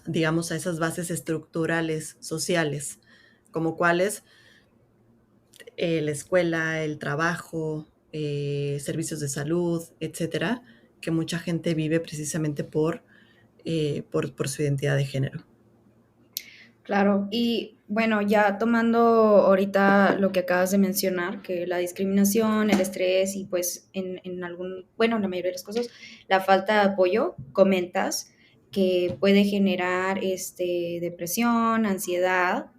digamos, a esas bases estructurales sociales, como cuáles la escuela, el trabajo, servicios de salud, etcétera, que mucha gente vive precisamente por su identidad de género. claro. Y bueno, ya tomando ahorita lo que acabas de mencionar, que la discriminación, el estrés y pues en algún, bueno, en la mayoría de las cosas, la falta de apoyo, comentas que puede generar depresión, ansiedad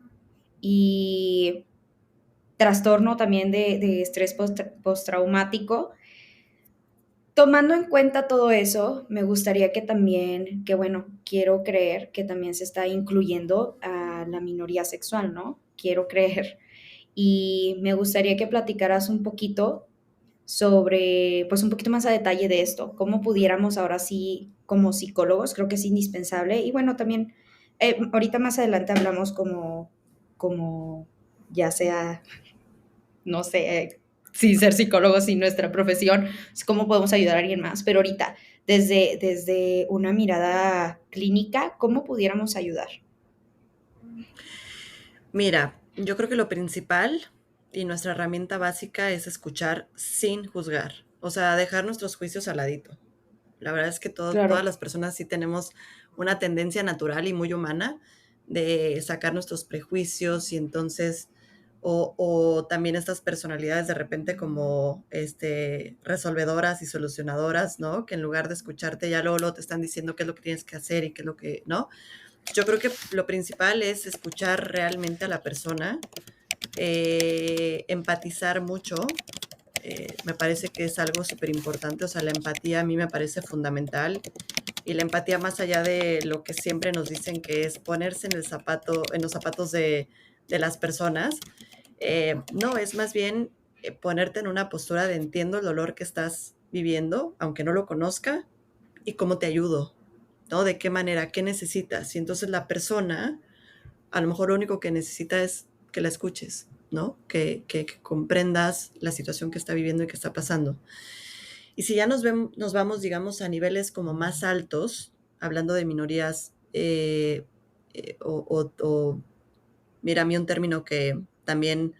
y trastorno también de estrés postraumático. Tomando en cuenta todo eso, me gustaría que también, que bueno, quiero creer que también se está incluyendo a la minoría sexual, ¿no? Quiero creer. Y me gustaría que platicaras un poquito sobre, pues un poquito más a detalle de esto, cómo pudiéramos ahora sí, como psicólogos, creo que es indispensable. Y bueno, también, ahorita más adelante hablamos como ya sea no sé si ser psicólogo sin nuestra profesión, cómo podemos ayudar a alguien más, pero ahorita, desde una mirada clínica, ¿cómo pudiéramos ayudar? Mira, yo creo que lo principal y nuestra herramienta básica es escuchar sin juzgar, o sea, dejar nuestros juicios al ladito. La verdad es que todas Claro, las personas sí tenemos una tendencia natural y muy humana de sacar nuestros prejuicios y entonces, o también estas personalidades de repente como resolvedoras y solucionadoras, ¿no? Que en lugar de escucharte ya luego te están diciendo qué es lo que tienes que hacer y qué es lo que, ¿no? Yo creo que lo principal es escuchar realmente a la persona, empatizar mucho, me parece que es algo súper importante, o sea, la empatía a mí me parece fundamental y la empatía más allá de lo que siempre nos dicen que es ponerse en el zapato, en los zapatos de las personas, no, es más bien ponerte en una postura de entiendo el dolor que estás viviendo, aunque no lo conozca, y cómo te ayudo, ¿no? De qué manera, qué necesitas. Y entonces la persona, a lo mejor lo único que necesita es que la escuches, ¿no? Que comprendas la situación que está viviendo y que está pasando. Y si ya nos vamos, digamos, a niveles como más altos, hablando de minorías, mira, a mí un término que también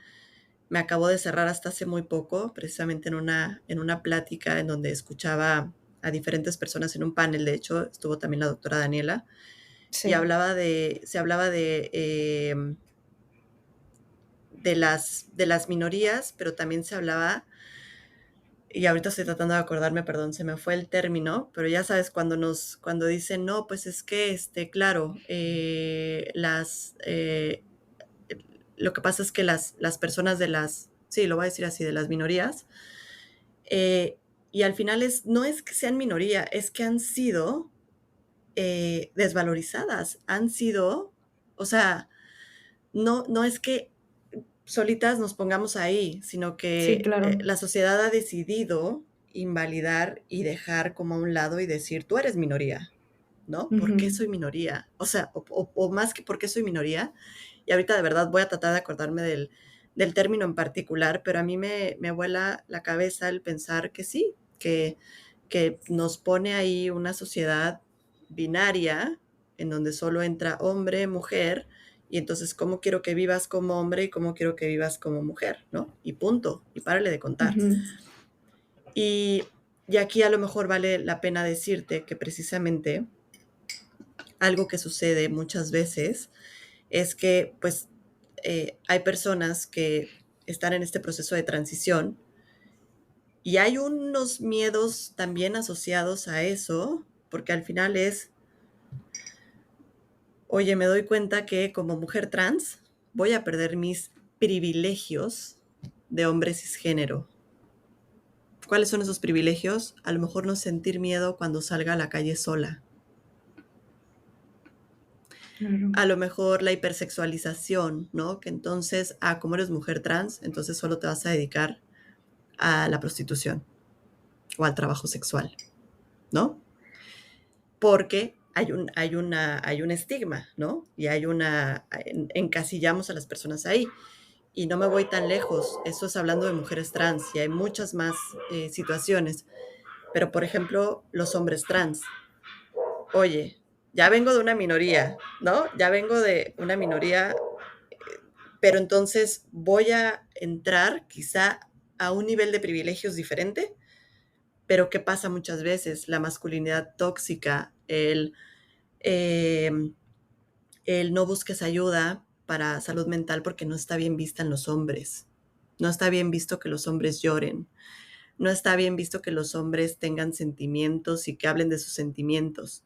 me acabó de cerrar hasta hace muy poco, precisamente en una plática en donde escuchaba a diferentes personas en un panel, de hecho, estuvo también la doctora Daniela, y sí. se hablaba de las minorías, pero también se hablaba, y ahorita estoy tratando de acordarme, perdón, se me fue el término, pero ya sabes, cuando dicen, no, pues es que, claro, lo que pasa es que las personas sí, lo voy a decir así, de las minorías, Y al final no es que sean minoría, es que han sido desvalorizadas, han sido, o sea, no es que solitas nos pongamos ahí, sino Sí, que claro. la sociedad ha decidido invalidar y dejar como a un lado y decir, tú eres minoría, ¿no? ¿Por qué Ujú, soy minoría? O sea, o más que por qué soy minoría, y ahorita de verdad voy a tratar de acordarme del término en particular, pero a mí me vuela la cabeza el pensar que sí, que nos pone ahí una sociedad binaria en donde solo entra hombre, mujer, y entonces cómo quiero que vivas como hombre y cómo quiero que vivas como mujer, ¿no? Y punto, y párale de contar. ujú, Y, y aquí a lo mejor vale la pena decirte que precisamente algo que sucede muchas veces es que pues hay personas que están en este proceso de transición y hay unos miedos también asociados a eso, porque al final es, oye, me doy cuenta que como mujer trans voy a perder mis privilegios de hombre cisgénero. ¿Cuáles son esos privilegios? A lo mejor no sentir miedo cuando salga a la calle sola. claro. A lo mejor la hipersexualización, ¿no? Que entonces, como eres mujer trans, entonces solo te vas a dedicar a la prostitución o al trabajo sexual, ¿no? Porque hay un estigma, ¿no? Y encasillamos a las personas ahí. Y no me voy tan lejos, eso es hablando de mujeres trans, y hay muchas más situaciones. Pero, por ejemplo, los hombres trans. Oye, ya vengo de una minoría, ¿no? Ya vengo de una minoría, pero entonces voy a entrar quizá a un nivel de privilegios diferente, pero ¿qué pasa muchas veces? La masculinidad tóxica, eh, el no busques ayuda para salud mental porque no está bien vista en los hombres. No está bien visto que los hombres lloren. No está bien visto que los hombres tengan sentimientos y que hablen de sus sentimientos.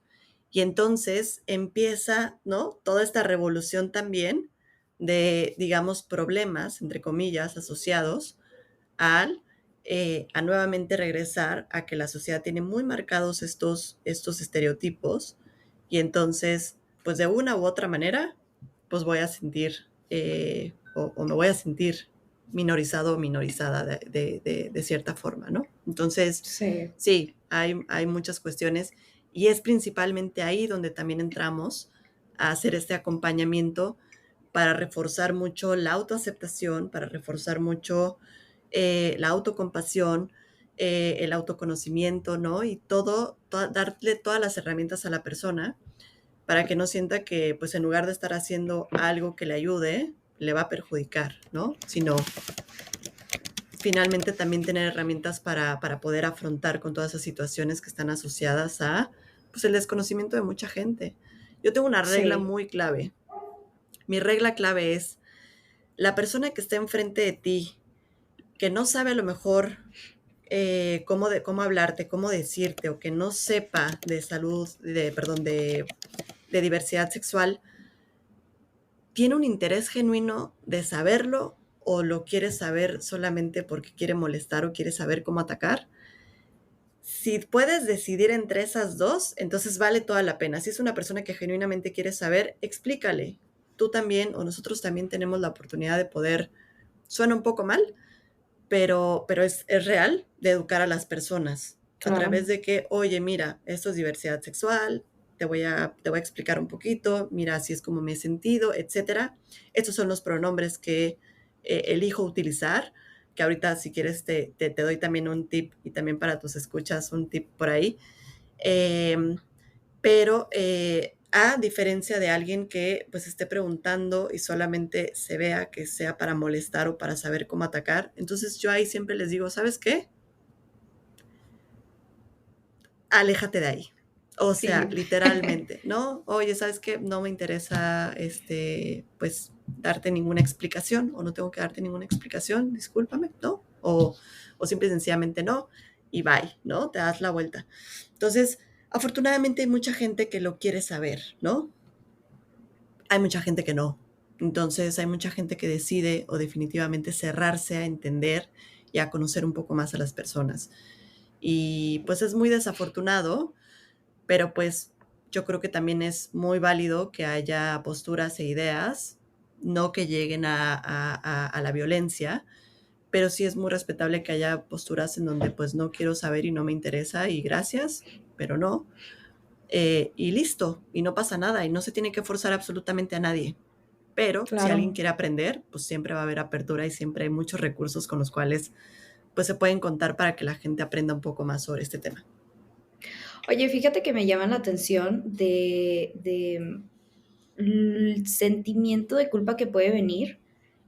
Y entonces empieza, ¿no? Toda esta revolución también de, digamos, problemas, entre comillas, asociados al, a nuevamente regresar a que la sociedad tiene muy marcados estos estereotipos y entonces, pues de una u otra manera, pues voy a sentir o me voy a sentir minorizado o minorizada de cierta forma, ¿no? Entonces, Sí, sí, hay muchas cuestiones y es principalmente ahí donde también entramos a hacer este acompañamiento para reforzar mucho la autoaceptación, para reforzar mucho la autocompasión, el autoconocimiento, ¿no? Y darle todas las herramientas a la persona para que no sienta que, pues, en lugar de estar haciendo algo que le ayude, le va a perjudicar, ¿no? Sino finalmente también tener herramientas para poder afrontar con todas esas situaciones que están asociadas a, pues, el desconocimiento de mucha gente. Yo tengo una regla sí, muy clave. Mi regla clave es, la persona que está enfrente de ti, que no sabe a lo mejor cómo hablarte, cómo decirte, o que no sepa de salud, perdón, de diversidad sexual, ¿tiene un interés genuino de saberlo o lo quiere saber solamente porque quiere molestar o quiere saber cómo atacar? Si puedes decidir entre esas dos, entonces vale toda la pena. Si es una persona que genuinamente quiere saber, explícale. Tú también o nosotros también tenemos la oportunidad de poder, suena un poco mal, pero es real, de educar a las personas a claro. través de que, oye, mira, esto es diversidad sexual, te voy a explicar un poquito, mira, así es como me he sentido, etcétera. Estos son los pronombres que elijo utilizar, que ahorita si quieres te doy también un tip y también para tus escuchas un tip por ahí. Eh, pero a diferencia de alguien que pues esté preguntando y solamente se vea que sea para molestar o para saber cómo atacar, entonces yo ahí siempre les digo, ¿sabes qué? Aléjate de ahí. O sea, Sí, literalmente, ¿no? Oye, ¿sabes qué? No me interesa, pues, darte ninguna explicación o no tengo que darte ninguna explicación, discúlpame, ¿no? O simple y sencillamente no, y bye, ¿no? Te das la vuelta. Entonces, afortunadamente hay mucha gente que lo quiere saber, ¿no? Hay mucha gente que no. Entonces hay mucha gente que decide o definitivamente cerrarse a entender y a conocer un poco más a las personas. y pues es muy desafortunado, pero pues yo creo que también es muy válido que haya posturas e ideas, no que lleguen a la violencia, pero sí es muy respetable que haya posturas en donde pues no quiero saber y no me interesa y gracias, pero no. Y listo, y no pasa nada, y no se tiene que forzar absolutamente a nadie. Pero si alguien Claro. quiere aprender, pues siempre va a haber apertura y siempre hay muchos recursos con los cuales pues se pueden contar para que la gente aprenda un poco más sobre este tema. Oye, fíjate que me llama la atención de el sentimiento de culpa que puede venir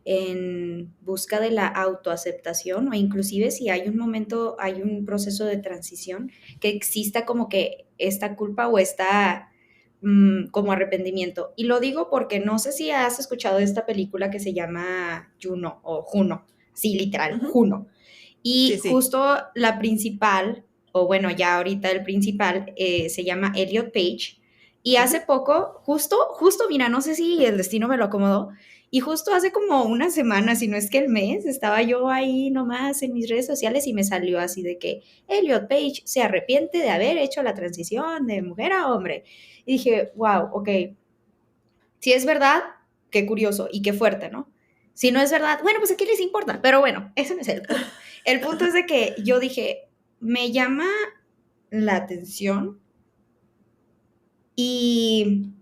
en busca de la autoaceptación o inclusive si hay un momento, hay un proceso de transición, que exista como que esta culpa o esta como arrepentimiento. Y lo digo porque no sé si has escuchado de esta película que se llama Juno o Juno, sí, literal, Ujú. Juno. Sí, Y sí. justo la principal, o bueno, ya ahorita el principal, se llama Elliot Page. Y hace Ujú. poco, justo, mira, no sé si el destino me lo acomodó, y justo hace como una semana, si no es que el mes, estaba yo ahí nomás en mis redes sociales y me salió así de que Elliot Page se arrepiente de haber hecho la transición de mujer a hombre. Y dije, wow, ok, si es verdad, qué curioso y qué fuerte, ¿no? Si no es verdad, bueno, pues a qué les importa. Pero bueno, ese no es el punto. El punto es de que yo dije, me llama la atención y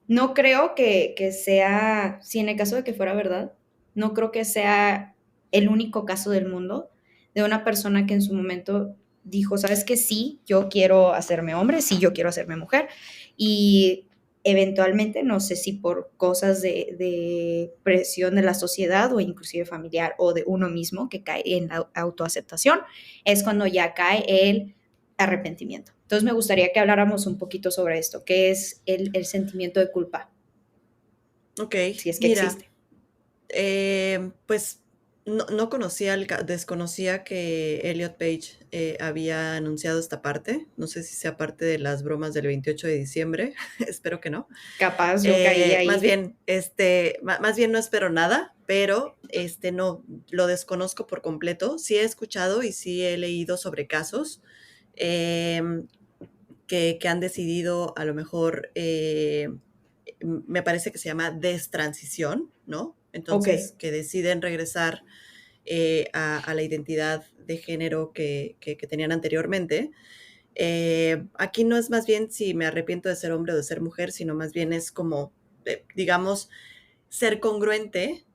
no creo que sea, si en el caso de que fuera verdad, no creo que sea el único caso del mundo de una persona que en su momento dijo, sabes que sí, yo quiero hacerme hombre, sí, yo quiero hacerme mujer. Y eventualmente, no sé si por cosas de presión de la sociedad o inclusive familiar o de uno mismo que cae en la autoaceptación, es cuando ya cae el arrepentimiento. Entonces me gustaría que habláramos un poquito sobre esto, qué es el sentimiento de culpa, Ok, si es que mira, existe. pues no conocía, desconocía que Elliot Page había anunciado esta parte. No sé si sea parte de las bromas del 28 de diciembre, espero que no. Capaz yo caí Más ahí. bien, más bien no espero nada, pero no, lo desconozco por completo. Sí he escuchado y sí he leído sobre casos em, que han decidido a lo mejor, me parece que se llama destransición, ¿no? Ok. Entonces, que deciden regresar a la identidad de género que tenían anteriormente. Aquí no es más bien si me arrepiento de ser hombre o de ser mujer, sino más bien es como, digamos, ser congruente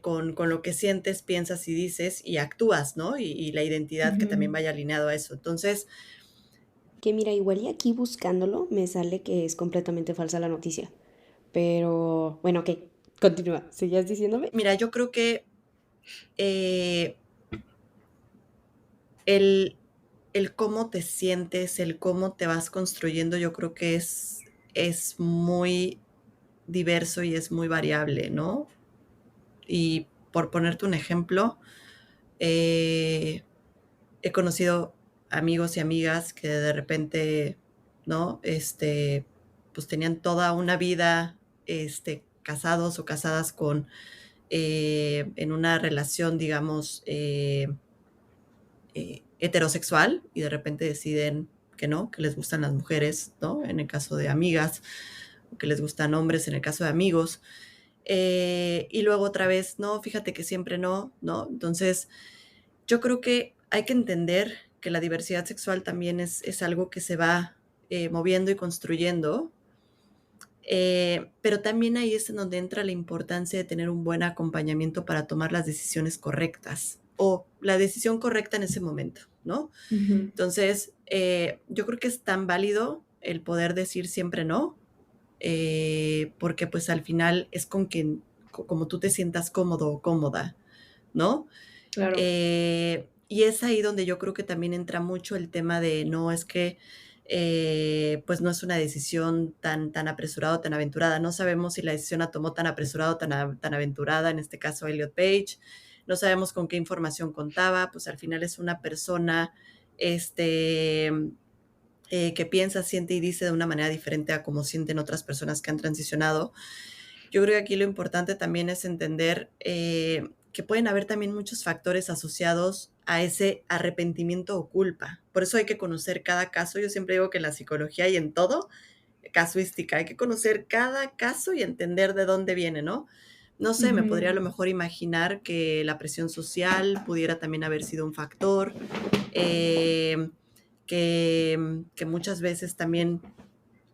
con lo que sientes, piensas y dices y actúas, ¿no? Y la identidad que también Ujú. vaya alineado a eso. Entonces, Que mira, igual y aquí buscándolo me sale que es completamente falsa la noticia. Pero bueno, ok, continúa. ¿Seguías diciéndome? mira, yo creo que eh, el, el cómo te sientes, el cómo te vas construyendo, yo creo que es muy diverso y es muy variable, ¿no? Y por ponerte un ejemplo, eh, he conocido amigos y amigas que de repente, ¿no? Pues tenían toda una vida, casados o casadas en una relación, digamos, heterosexual y de repente deciden que no, que les gustan las mujeres, ¿no? En el caso de amigas, o que les gustan hombres en el caso de amigos. Y luego otra vez, no, fíjate que siempre no, ¿no? Entonces, yo creo que hay que entender que la diversidad sexual también es algo que se va moviendo y construyendo, pero también ahí es en donde entra la importancia de tener un buen acompañamiento para tomar las decisiones correctas o la decisión correcta en ese momento, ¿no? Ujú. Entonces, yo creo que es tan válido el poder decir siempre no, porque pues al final es con quien, como tú te sientas cómodo o cómoda, ¿no? Claro. Y es ahí donde yo creo que también entra mucho el tema de no es que pues no es una decisión tan apresurada o tan aventurada. No sabemos si la decisión la tomó tan apresurada o tan aventurada, en este caso Elliot Page. No sabemos con qué información contaba, pues al final es una persona este, que piensa, siente y dice de una manera diferente a como sienten otras personas que han transicionado. Yo creo que aquí lo importante también es entender que pueden haber también muchos factores asociados a ese arrepentimiento o culpa. Por eso hay que conocer cada caso. Yo siempre digo que en la psicología y en todo, casuística, hay que conocer cada caso y entender de dónde viene, ¿no? No sé, me podría a lo mejor imaginar que la presión social pudiera también haber sido un factor, que muchas veces también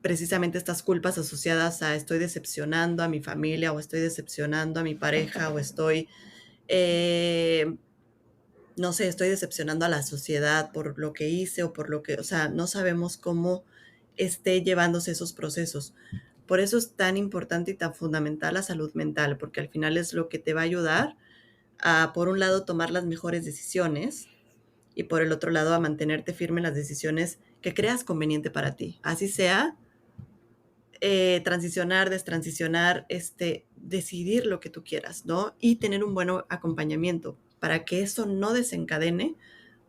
precisamente estas culpas asociadas a estoy decepcionando a mi familia o estoy decepcionando a mi pareja o estoy, no sé, estoy decepcionando a la sociedad por lo que hice o por lo que, o sea, no sabemos cómo esté llevándose esos procesos. Por eso es tan importante y tan fundamental la salud mental, porque al final es lo que te va a ayudar a, por un lado, tomar las mejores decisiones y por el otro lado, a mantenerte firme en las decisiones que creas conveniente para ti. Así sea, transicionar, destransicionar, decidir lo que tú quieras, ¿no? Y tener un buen acompañamiento para que eso no desencadene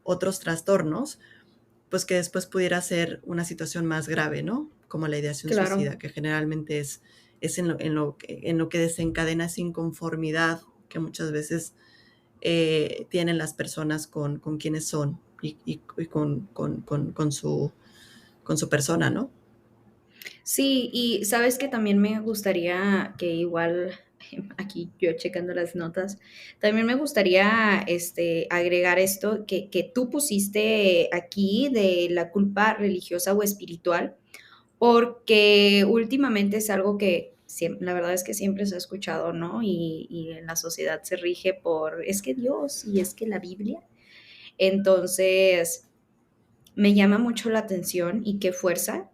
otros trastornos, pues que después pudiera ser una situación más grave, ¿no? Como la ideación Claro. suicida, que generalmente es en lo que desencadena esa inconformidad que muchas veces tienen las personas con quienes son y con su persona, ¿no? Sí, y sabes que también me gustaría que igual, aquí yo checando las notas, también me gustaría agregar esto que tú pusiste aquí de la culpa religiosa o espiritual, porque últimamente es algo que la verdad es que siempre se ha escuchado, ¿no? Y en la sociedad se rige por, es que Dios y es que la Biblia. Entonces, me llama mucho la atención y qué fuerza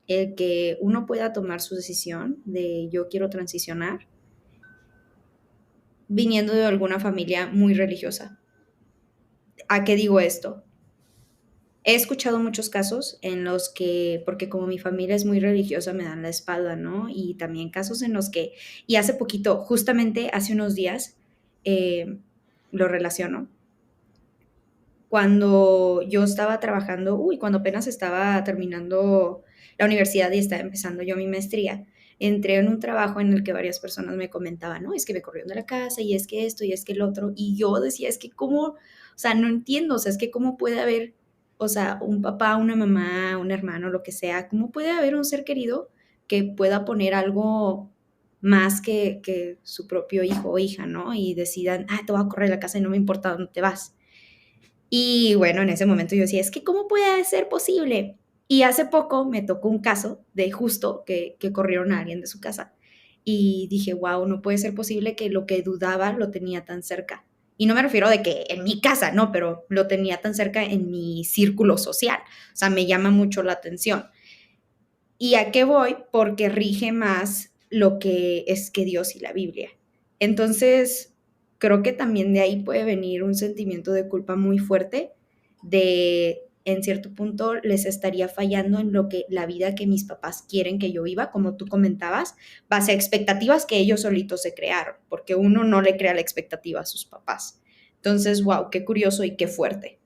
el que uno pueda tomar su decisión de yo quiero transicionar viniendo de alguna familia muy religiosa. ¿A qué digo esto? He escuchado muchos casos en los que, porque como mi familia es muy religiosa, me dan la espalda, ¿no? Y también casos en los que, y hace poquito, justamente hace unos días, lo relaciono, cuando yo estaba trabajando, cuando apenas estaba terminando la universidad y estaba empezando yo mi maestría, entré en un trabajo en el que varias personas me comentaban, no, es que me corrieron de la casa y es que esto y es que el otro, y yo decía, es que cómo, o sea, no entiendo, o sea, es que cómo puede haber, o sea, un papá, una mamá, un hermano, lo que sea, cómo puede haber un ser querido que pueda poner algo más que su propio hijo o hija, ¿no? Y decidan, te voy a correr de la casa y no me importa dónde te vas. Y bueno, en ese momento yo decía, es que ¿cómo puede ser posible? Y hace poco me tocó un caso de justo que corrieron a alguien de su casa. Y dije, wow, no puede ser posible que lo que dudaba lo tenía tan cerca. Y no me refiero de que en mi casa, no, pero lo tenía tan cerca en mi círculo social. O sea, me llama mucho la atención. ¿Y a qué voy? Porque rige más lo que es que Dios y la Biblia. Entonces, creo que también de ahí puede venir un sentimiento de culpa muy fuerte de, en cierto punto, les estaría fallando en lo que la vida que mis papás quieren que yo viva, como tú comentabas, base a expectativas que ellos solitos se crearon, porque uno no le crea la expectativa a sus papás. Entonces, wow, qué curioso y qué fuerte.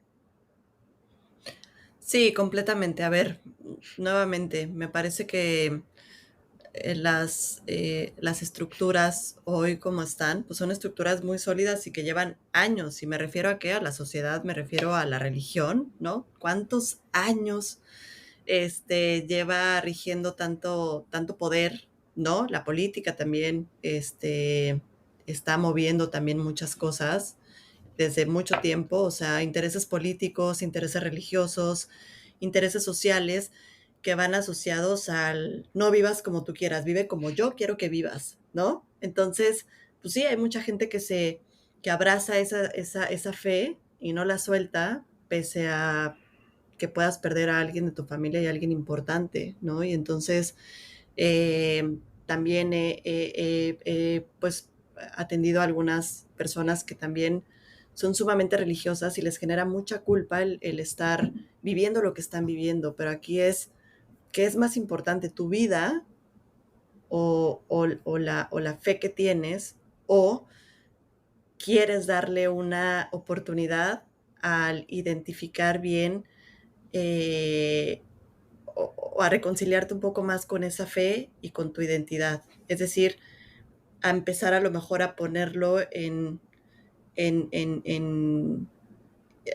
Sí, completamente. A ver, nuevamente, me parece que las estructuras hoy como están, pues son estructuras muy sólidas y que llevan años. Y me refiero a qué, a la sociedad, me refiero a la religión, ¿no? ¿Cuántos años lleva rigiendo tanto poder, ¿no? La política también, está moviendo también muchas cosas desde mucho tiempo, o sea, intereses políticos, intereses religiosos, intereses sociales que van asociados al no vivas como tú quieras, vive como yo quiero que vivas, ¿no? Entonces, pues sí, hay mucha gente que abraza esa fe y no la suelta, pese a que puedas perder a alguien de tu familia y a alguien importante, ¿no? Y entonces, también pues atendido a algunas personas que también son sumamente religiosas y les genera mucha culpa el estar viviendo lo que están viviendo, pero aquí es, ¿qué es más importante, tu vida o la fe que tienes? ¿O quieres darle una oportunidad al identificar bien eh, o a reconciliarte un poco más con esa fe y con tu identidad? Es decir, a empezar a lo mejor a ponerlo en,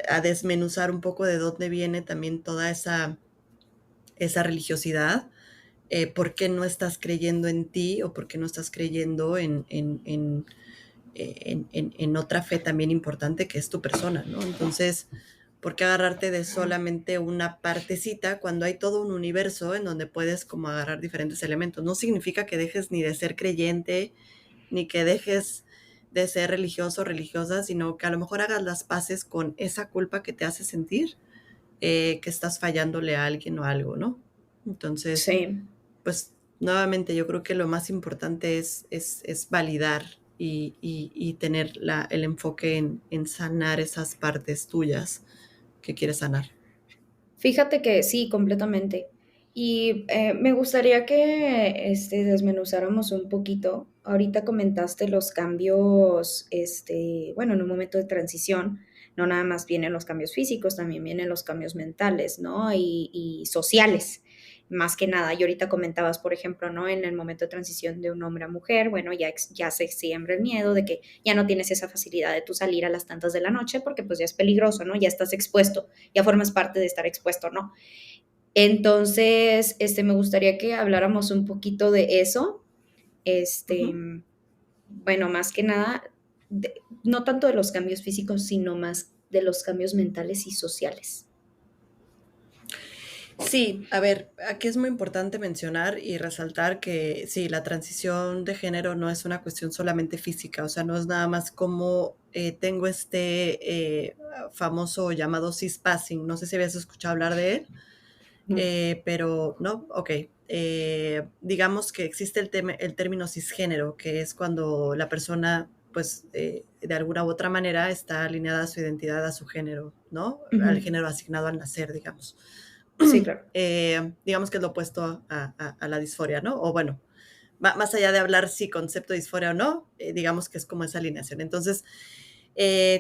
a desmenuzar un poco de dónde viene también toda esa religiosidad, por qué no estás creyendo en ti o por qué no estás creyendo en otra fe también importante que es tu persona, ¿no? Entonces, ¿por qué agarrarte de solamente una partecita cuando hay todo un universo en donde puedes como agarrar diferentes elementos? No significa que dejes ni de ser creyente, ni que dejes de ser religioso o religiosa, sino que a lo mejor hagas las paces con esa culpa que te hace sentir que estás fallándole a alguien o algo, ¿no? Entonces, Sí. pues nuevamente yo creo que lo más importante es validar y tener el enfoque en sanar esas partes tuyas que quieres sanar. Fíjate que sí, completamente. Y me gustaría que desmenuzáramos un poquito. Ahorita comentaste los cambios, bueno, en un momento de transición, no nada más vienen los cambios físicos, también vienen los cambios mentales, ¿no? Y sociales, más que nada. Y ahorita comentabas, por ejemplo, ¿no? En el momento de transición de un hombre a mujer, bueno, ya se siembra el miedo de que ya no tienes esa facilidad de tú salir a las tantas de la noche porque pues ya es peligroso, ¿no? Ya estás expuesto, ya formas parte de estar expuesto, ¿no? Entonces, me gustaría que habláramos un poquito de eso. Este, Ujú. bueno, más que nada, no tanto de los cambios físicos, sino más de los cambios mentales y sociales. Sí, a ver, aquí es muy importante mencionar y resaltar que sí, la transición de género no es una cuestión solamente física, o sea, no es nada más como tengo famoso llamado cispassing, no sé si habías escuchado hablar de él. No. Pero no, ok. Digamos que existe el término cisgénero, que es cuando la persona, pues, de alguna u otra manera está alineada a su identidad, a su género, ¿no? Al Ujú. género asignado al nacer, digamos. Sí, claro. Digamos que es lo opuesto a la disforia, ¿no? O bueno, más allá de hablar si concepto de disforia o no, digamos que es como esa alineación. Entonces,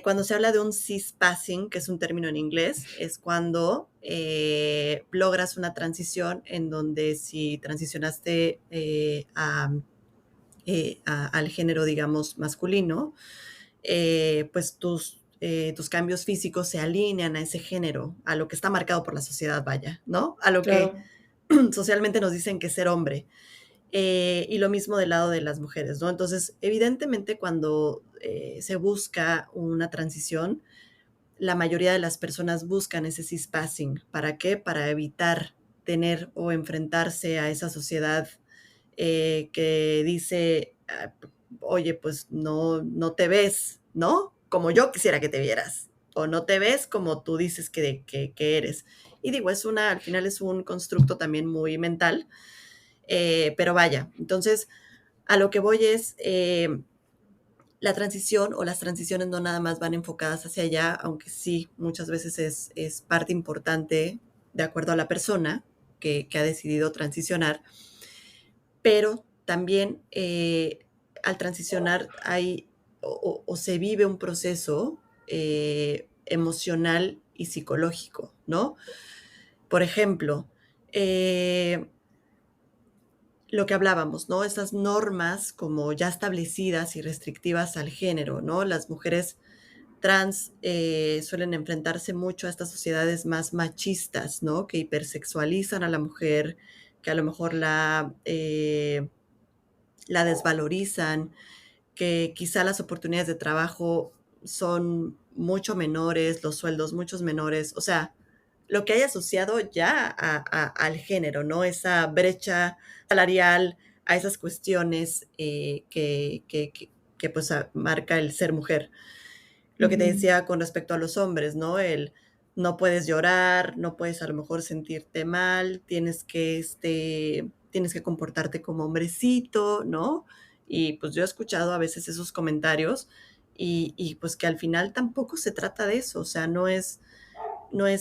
cuando se habla de un cispassing, que es un término en inglés, es cuando logras una transición en donde si transicionaste al género, digamos, masculino, pues tus cambios físicos se alinean a ese género, a lo que está marcado por la sociedad, vaya, ¿no? A lo que Claro. socialmente nos dicen que es ser hombre. Y lo mismo del lado de las mujeres, ¿no? Entonces, evidentemente, cuando se busca una transición, la mayoría de las personas buscan ese cispassing. ¿Para qué? Para evitar tener o enfrentarse a esa sociedad que dice, oye, pues no te ves, ¿no? Como yo quisiera que te vieras, o no te ves como tú dices que eres. Y digo, al final es un constructo también muy mental, pero vaya, entonces a lo que voy es, la transición o las transiciones no nada más van enfocadas hacia allá, aunque sí, muchas veces es parte importante de acuerdo a la persona que ha decidido transicionar, pero también al transicionar hay o se vive un proceso emocional y psicológico, ¿no? Por ejemplo, eh, lo que hablábamos, ¿no? Esas normas como ya establecidas y restrictivas al género, ¿no? Las mujeres trans suelen enfrentarse mucho a estas sociedades más machistas, ¿no? Que hipersexualizan a la mujer, que a lo mejor la desvalorizan, que quizá las oportunidades de trabajo son mucho menores, los sueldos muchos menores, o sea, lo que hay asociado ya al género, ¿no? Esa brecha salarial, a esas cuestiones que pues marca el ser mujer. Lo que te Ujú. decía con respecto a los hombres, ¿no? No puedes llorar, no puedes a lo mejor sentirte mal, tienes que comportarte como hombrecito, ¿no? Y pues yo he escuchado a veces esos comentarios y pues que al final tampoco se trata de eso, o sea, no es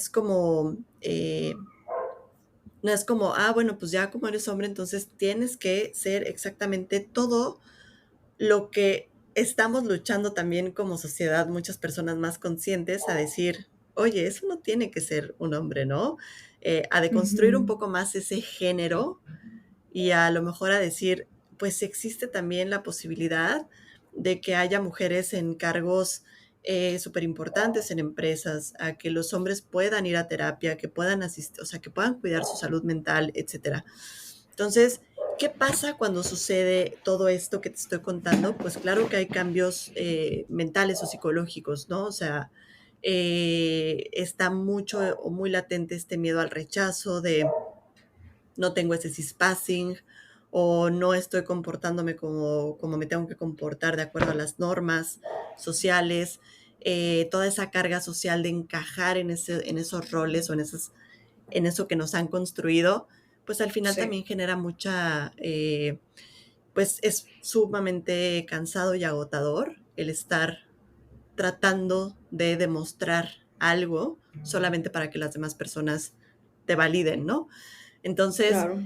como, no es como, bueno, pues ya como eres hombre, entonces tienes que ser exactamente todo lo que estamos luchando también como sociedad, muchas personas más conscientes a decir, oye, eso no tiene que ser un hombre, ¿no? A deconstruir un Ujú. poco más ese género y a lo mejor a decir, pues existe también la posibilidad de que haya mujeres en cargos súper importantes en empresas, a que los hombres puedan ir a terapia, que puedan asistir, o sea, que puedan cuidar su salud mental, etcétera. Entonces, ¿qué pasa cuando sucede todo esto que te estoy contando? Pues claro que hay cambios mentales o psicológicos, ¿no? O sea, está mucho o muy latente este miedo al rechazo de no tengo ese cispassing o no estoy comportándome como me tengo que comportar de acuerdo a las normas sociales, toda esa carga social de encajar en esos roles o en eso que nos han construido, pues al final Sí, también genera pues es sumamente cansado y agotador el estar tratando de demostrar algo solamente para que las demás personas te validen, ¿no? Entonces, claro.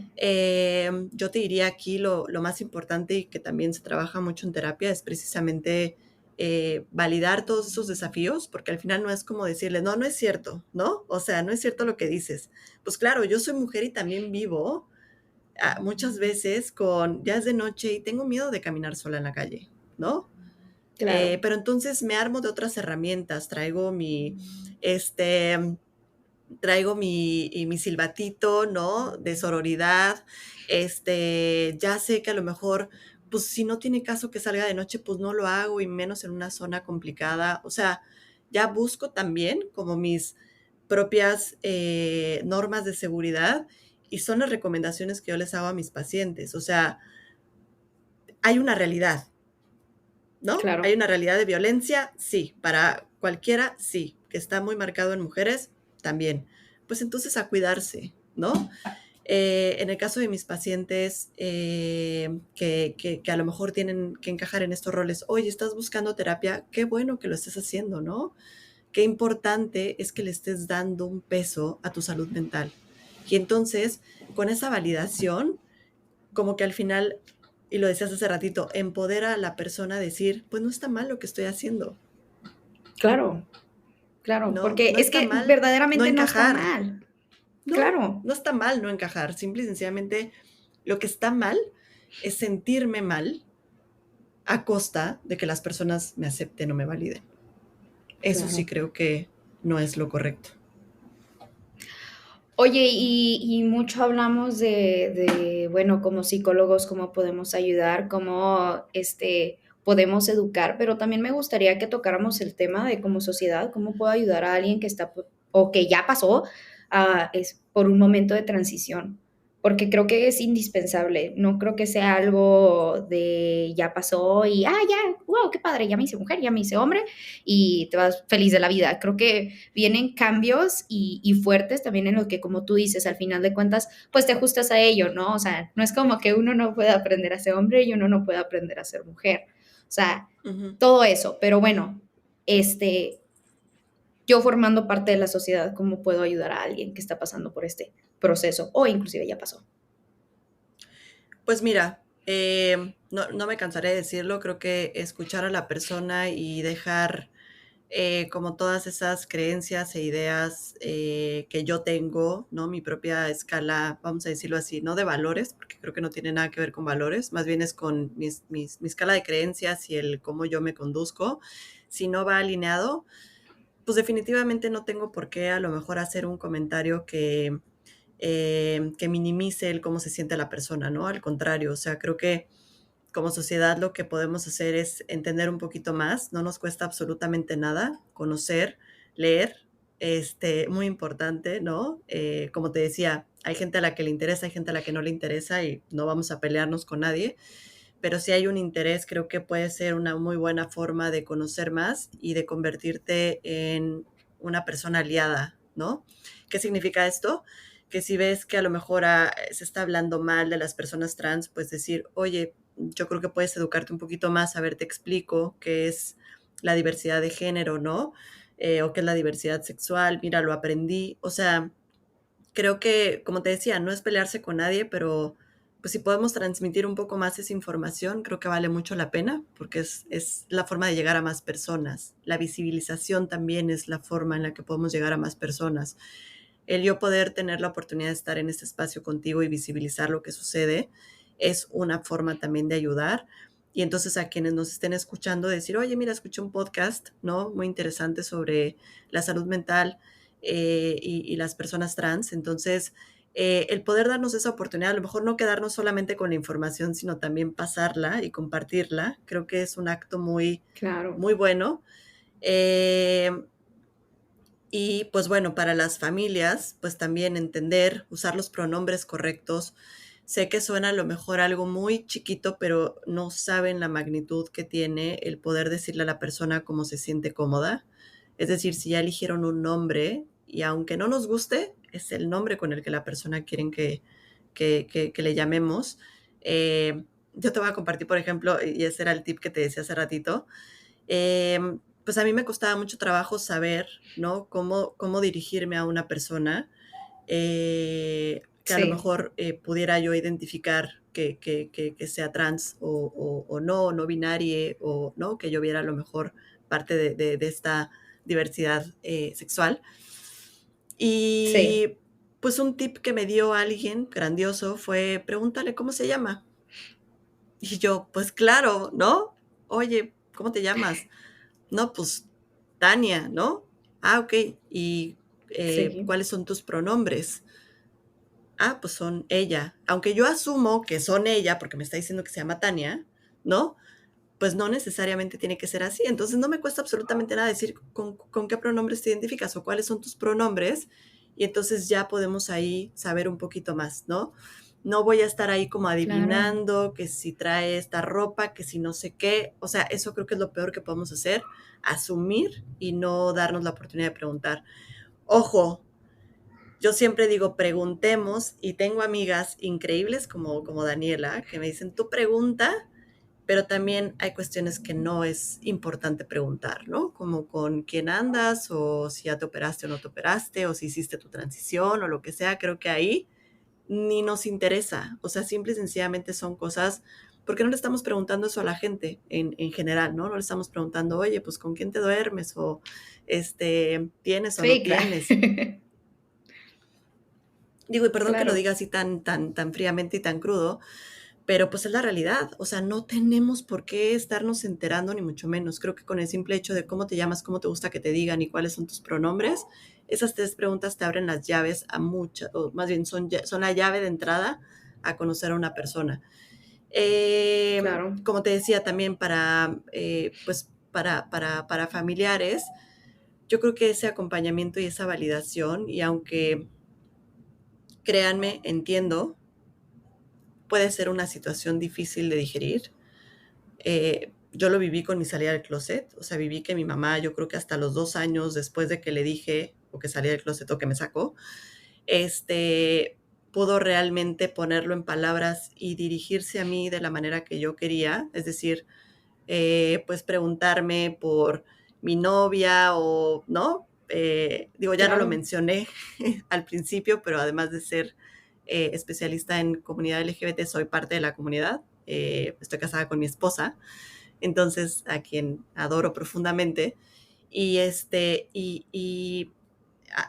yo te diría aquí lo más importante y que también se trabaja mucho en terapia es precisamente validar todos esos desafíos, porque al final no es como decirle, no, no es cierto, ¿no? O sea, no es cierto lo que dices. Pues claro, yo soy mujer y también vivo muchas veces ya es de noche y tengo miedo de caminar sola en la calle, ¿no? Claro. Pero entonces me armo de otras herramientas, este, mi silbatito, ¿no? De sororidad, ya sé que a lo mejor, pues si no tiene caso que salga de noche, pues no lo hago y menos en una zona complicada, o sea, ya busco también como mis propias normas de seguridad y son las recomendaciones que yo les hago a mis pacientes, o sea, hay una realidad, ¿no? Hay Claro. una realidad de violencia, sí, para cualquiera, sí, que está muy marcado en mujeres, también. Pues entonces a cuidarse, ¿no? En el caso de mis pacientes que a lo mejor tienen que encajar en estos roles, oye, estás buscando terapia, qué bueno que lo estés haciendo, ¿no? Qué importante es que le estés dando un peso a tu salud mental. Y entonces, con esa validación, como que al final, y lo decías hace ratito, empodera a la persona a decir, pues no está mal lo que estoy haciendo, Claro, claro, ¿no? porque No es está que mal no verdaderamente no está encajar, mal. no, Claro, no está mal no encajar, simple y sencillamente lo que está mal es sentirme mal a costa de que las personas me acepten o me validen. Eso sí claro. creo que no es lo correcto. Oye, y mucho hablamos bueno, como psicólogos, cómo podemos ayudar, cómo, podemos educar, pero también me gustaría que tocáramos el tema de como sociedad, cómo puedo ayudar a alguien que está, o que ya pasó, es por un momento de transición, porque creo que es indispensable, no creo que sea algo de ya pasó y, ya, wow, qué padre, ya me hice mujer, ya me hice hombre y te vas feliz de la vida. Creo que vienen cambios y fuertes también en lo que, como tú dices, al final de cuentas, pues te ajustas a ello, ¿no? O sea, no es como que uno no pueda aprender a ser hombre y uno no pueda aprender a ser mujer. O sea, Ujú. todo eso, pero bueno, este, yo formando parte de la sociedad, ¿cómo puedo ayudar a alguien que está pasando por este proceso o inclusive ya pasó? Pues mira, no me cansaré de decirlo, creo que escuchar a la persona y dejar como todas esas creencias e ideas que yo tengo, ¿no? Mi propia escala, vamos a decirlo así, no de valores, porque creo que no tiene nada que ver con valores, más bien es con mi escala de creencias y el cómo yo me conduzco. Si no va alineado, pues definitivamente no tengo por qué a lo mejor hacer un comentario que minimice el cómo se siente la persona, ¿no? Al contrario, o sea, creo que como sociedad lo que podemos hacer es entender un poquito más, no nos cuesta absolutamente nada conocer, leer, muy importante, ¿no? Como te decía, hay gente a la que le interesa, hay gente a la que no le interesa y no vamos a pelearnos con nadie, pero si hay un interés, creo que puede ser una muy buena forma de conocer más y de convertirte en una persona aliada, ¿no? ¿Qué significa esto? Que si ves que a lo mejor se está hablando mal de las personas trans, pues decir, oye, yo creo que puedes educarte un poquito más, a ver, te explico qué es la diversidad de género, ¿no? O qué es la diversidad sexual, mira, lo aprendí. O sea, creo que, como te decía, no es pelearse con nadie, pero pues si podemos transmitir un poco más esa información, creo que vale mucho la pena, porque es la forma de llegar a más personas. La visibilización también es la forma en la que podemos llegar a más personas. El yo poder tener la oportunidad de estar en este espacio contigo y visibilizar lo que sucede es una forma también de ayudar. Y entonces a quienes nos estén escuchando decir, oye, mira, escuché un podcast, ¿no? Muy interesante sobre la salud mental y las personas trans. Entonces, el poder darnos esa oportunidad, a lo mejor no quedarnos solamente con la información, sino también pasarla y compartirla, creo que es un acto muy, Claro. muy bueno. Eh, y pues bueno, para las familias, pues también entender, usar los pronombres correctos. Sé que suena a lo mejor algo muy chiquito, pero no saben la magnitud que tiene el poder decirle a la persona cómo se siente cómoda. Es decir, si ya eligieron un nombre y aunque no nos guste, es el nombre con el que la persona quieren que le llamemos. Yo te voy a compartir, por ejemplo, y ese era el tip que te decía hace ratito, pues a mí me costaba mucho trabajo saber, ¿no? Cómo dirigirme a una persona que a lo Sí, mejor pudiera yo identificar que sea trans o no binaria o no, que yo viera a lo mejor parte de esta diversidad sexual. sí. Y pues un tip que me dio alguien grandioso fue pregúntale cómo se llama. Y yo, pues claro, ¿no? Oye, ¿cómo te llamas? No, pues Tania, ¿no? Ah, ok. ¿Y Sí, cuáles son tus pronombres? Ah, pues son ella. Aunque yo asumo que son ella, porque me está diciendo que se llama Tania, ¿no? Pues no necesariamente tiene que ser así. Entonces no me cuesta absolutamente nada decir con qué pronombres te identificas o cuáles son tus pronombres. Y entonces ya podemos ahí saber un poquito más, ¿no? No voy a estar ahí como claro. adivinando que si trae esta ropa, que si no sé qué. O sea, eso creo que es lo peor que podemos hacer, asumir y no darnos la oportunidad de preguntar. Ojo, yo siempre digo, preguntemos y tengo amigas increíbles como Daniela que me dicen, tú pregunta, pero también hay cuestiones que no es importante preguntar, ¿no? Como con quién andas o si ya te operaste o no te operaste o si hiciste tu transición o lo que sea, creo que ahí ni nos interesa. O sea, simple y sencillamente son cosas, porque no le estamos preguntando eso a la gente en general, ¿no? No le estamos preguntando, oye, pues con quién te duermes o tienes o no Sí, claro. tienes. Digo, y perdón que lo Claro, diga así tan fríamente y tan crudo, pero pues es la realidad. O sea, no tenemos por qué estarnos enterando, ni mucho menos. Creo que con el simple hecho de cómo te llamas, cómo te gusta que te digan y cuáles son tus pronombres, esas tres preguntas te abren las llaves a muchas, o más bien son la llave de entrada a conocer a una persona. claro. Como te decía, también pues, para familiares, yo creo que ese acompañamiento y esa validación, y aunque créanme, entiendo, puede ser una situación difícil de digerir. Yo lo viví con mi salida del closet, o sea, viví que mi mamá, yo creo que hasta los 2 años después de que le dije o que salía del closet o que me sacó, pudo realmente ponerlo en palabras y dirigirse a mí de la manera que yo quería, es decir, pues preguntarme por mi novia o, ¿no? Digo, ya no lo Claro. mencioné al principio, pero además de ser especialista en comunidad LGBT, soy parte de la comunidad. Estoy casada con mi esposa, entonces a quien adoro profundamente. Y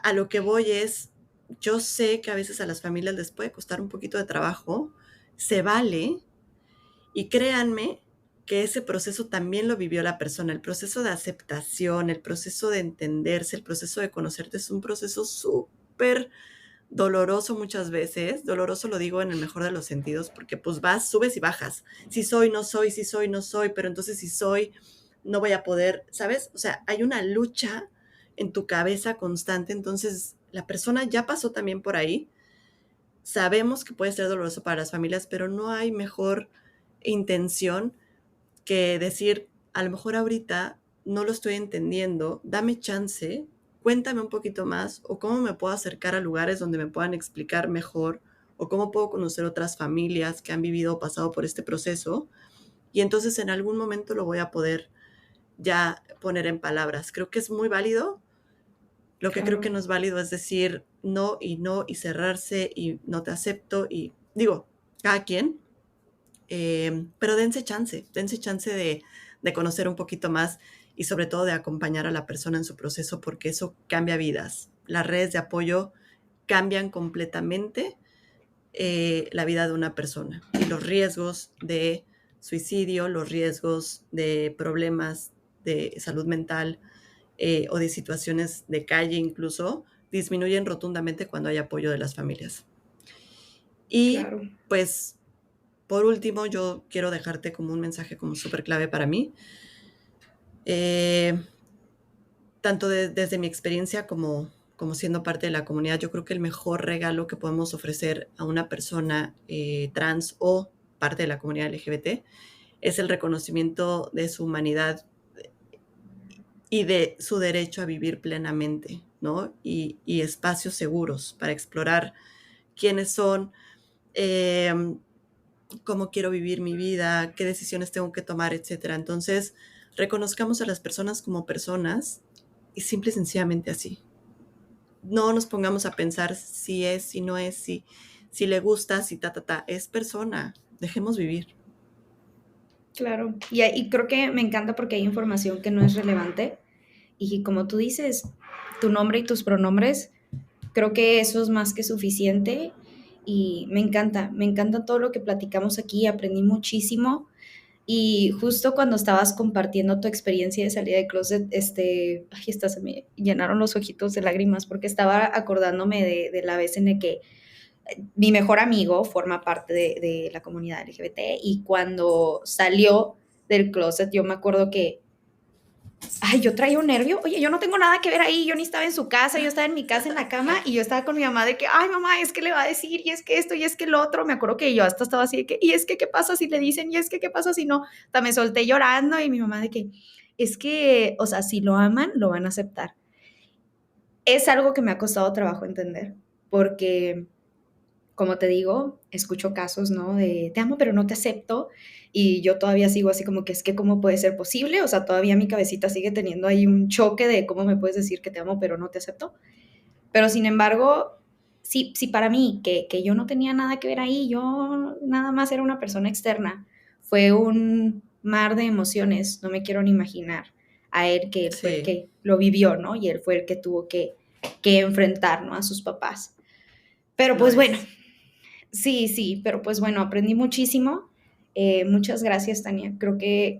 a lo que voy es, yo sé que a veces a las familias les puede costar un poquito de trabajo, se vale, y créanme que ese proceso también lo vivió la persona, el proceso de aceptación, el proceso de entenderse, el proceso de conocerte es un proceso súper doloroso muchas veces, doloroso lo digo en el mejor de los sentidos, porque pues vas, subes y bajas, si soy, no soy, si soy, no soy, pero entonces si soy, no voy a poder, ¿sabes? O sea, hay una lucha en tu cabeza constante, entonces la persona ya pasó también por ahí, sabemos que puede ser doloroso para las familias, pero no hay mejor intención que decir, a lo mejor ahorita no lo estoy entendiendo, dame chance, cuéntame un poquito más o cómo me puedo acercar a lugares donde me puedan explicar mejor o cómo puedo conocer otras familias que han vivido o pasado por este proceso y entonces en algún momento lo voy a poder ya poner en palabras. Creo que es muy válido. Lo que creo que Claro. no es válido es decir no y cerrarse y no te acepto y digo, cada quien, pero dense chance de conocer un poquito más y sobre todo de acompañar a la persona en su proceso porque eso cambia vidas. Las redes de apoyo cambian completamente la vida de una persona y los riesgos de suicidio, los riesgos de problemas de salud mental o de situaciones de calle incluso, disminuyen rotundamente cuando hay apoyo de las familias. Y Claro. pues, por último, yo quiero dejarte como un mensaje como súper clave para mí. Tanto desde mi experiencia como siendo parte de la comunidad, yo creo que el mejor regalo que podemos ofrecer a una persona trans o parte de la comunidad LGBT es el reconocimiento de su humanidad y de su derecho a vivir plenamente, ¿no? Y espacios seguros para explorar quiénes son, eh, cómo quiero vivir mi vida, qué decisiones tengo que tomar, etcétera. Entonces, reconozcamos a las personas como personas y simple y sencillamente así. No nos pongamos a pensar si es, si no es, si le gusta, si es persona. Dejemos vivir. Claro, y creo que me encanta porque hay información que no es relevante y como tú dices, tu nombre y tus pronombres, creo que eso es más que suficiente y me encanta todo lo que platicamos aquí, aprendí muchísimo y justo cuando estabas compartiendo tu experiencia de salida de closet, ay, se me llenaron los ojitos de lágrimas porque estaba acordándome de la vez en la que mi mejor amigo forma parte de la comunidad LGBT y cuando salió del closet, yo me acuerdo que, ay, yo traía un nervio, oye, yo no tengo nada que ver ahí, yo ni estaba en su casa, yo estaba en mi casa en la cama y yo estaba con mi mamá de que, ay, mamá, es que le va a decir, y es que esto, y es que lo otro, me acuerdo que yo hasta estaba así de que, y es que, ¿qué pasa si le dicen? Y es que, ¿qué pasa si no? Hasta me solté llorando y mi mamá de que, es que, o sea, si lo aman, lo van a aceptar. Es algo que me ha costado trabajo entender, porque como te digo, escucho casos, ¿no? De te amo, pero no te acepto. Y yo todavía sigo así como que es que cómo puede ser posible. O sea, todavía mi cabecita sigue teniendo ahí un choque de cómo me puedes decir que te amo, pero no te acepto. Pero sin embargo, sí para mí, que yo no tenía nada que ver ahí, yo nada más era una persona externa. Fue un mar de emociones, no me quiero ni imaginar a él, que él fue el Sí, que lo vivió, ¿no? Y él fue el que tuvo que enfrentar, ¿no? A sus papás. Pero lo pues bueno, es. sí, pero pues bueno, aprendí muchísimo. Muchas gracias, Tania. Creo que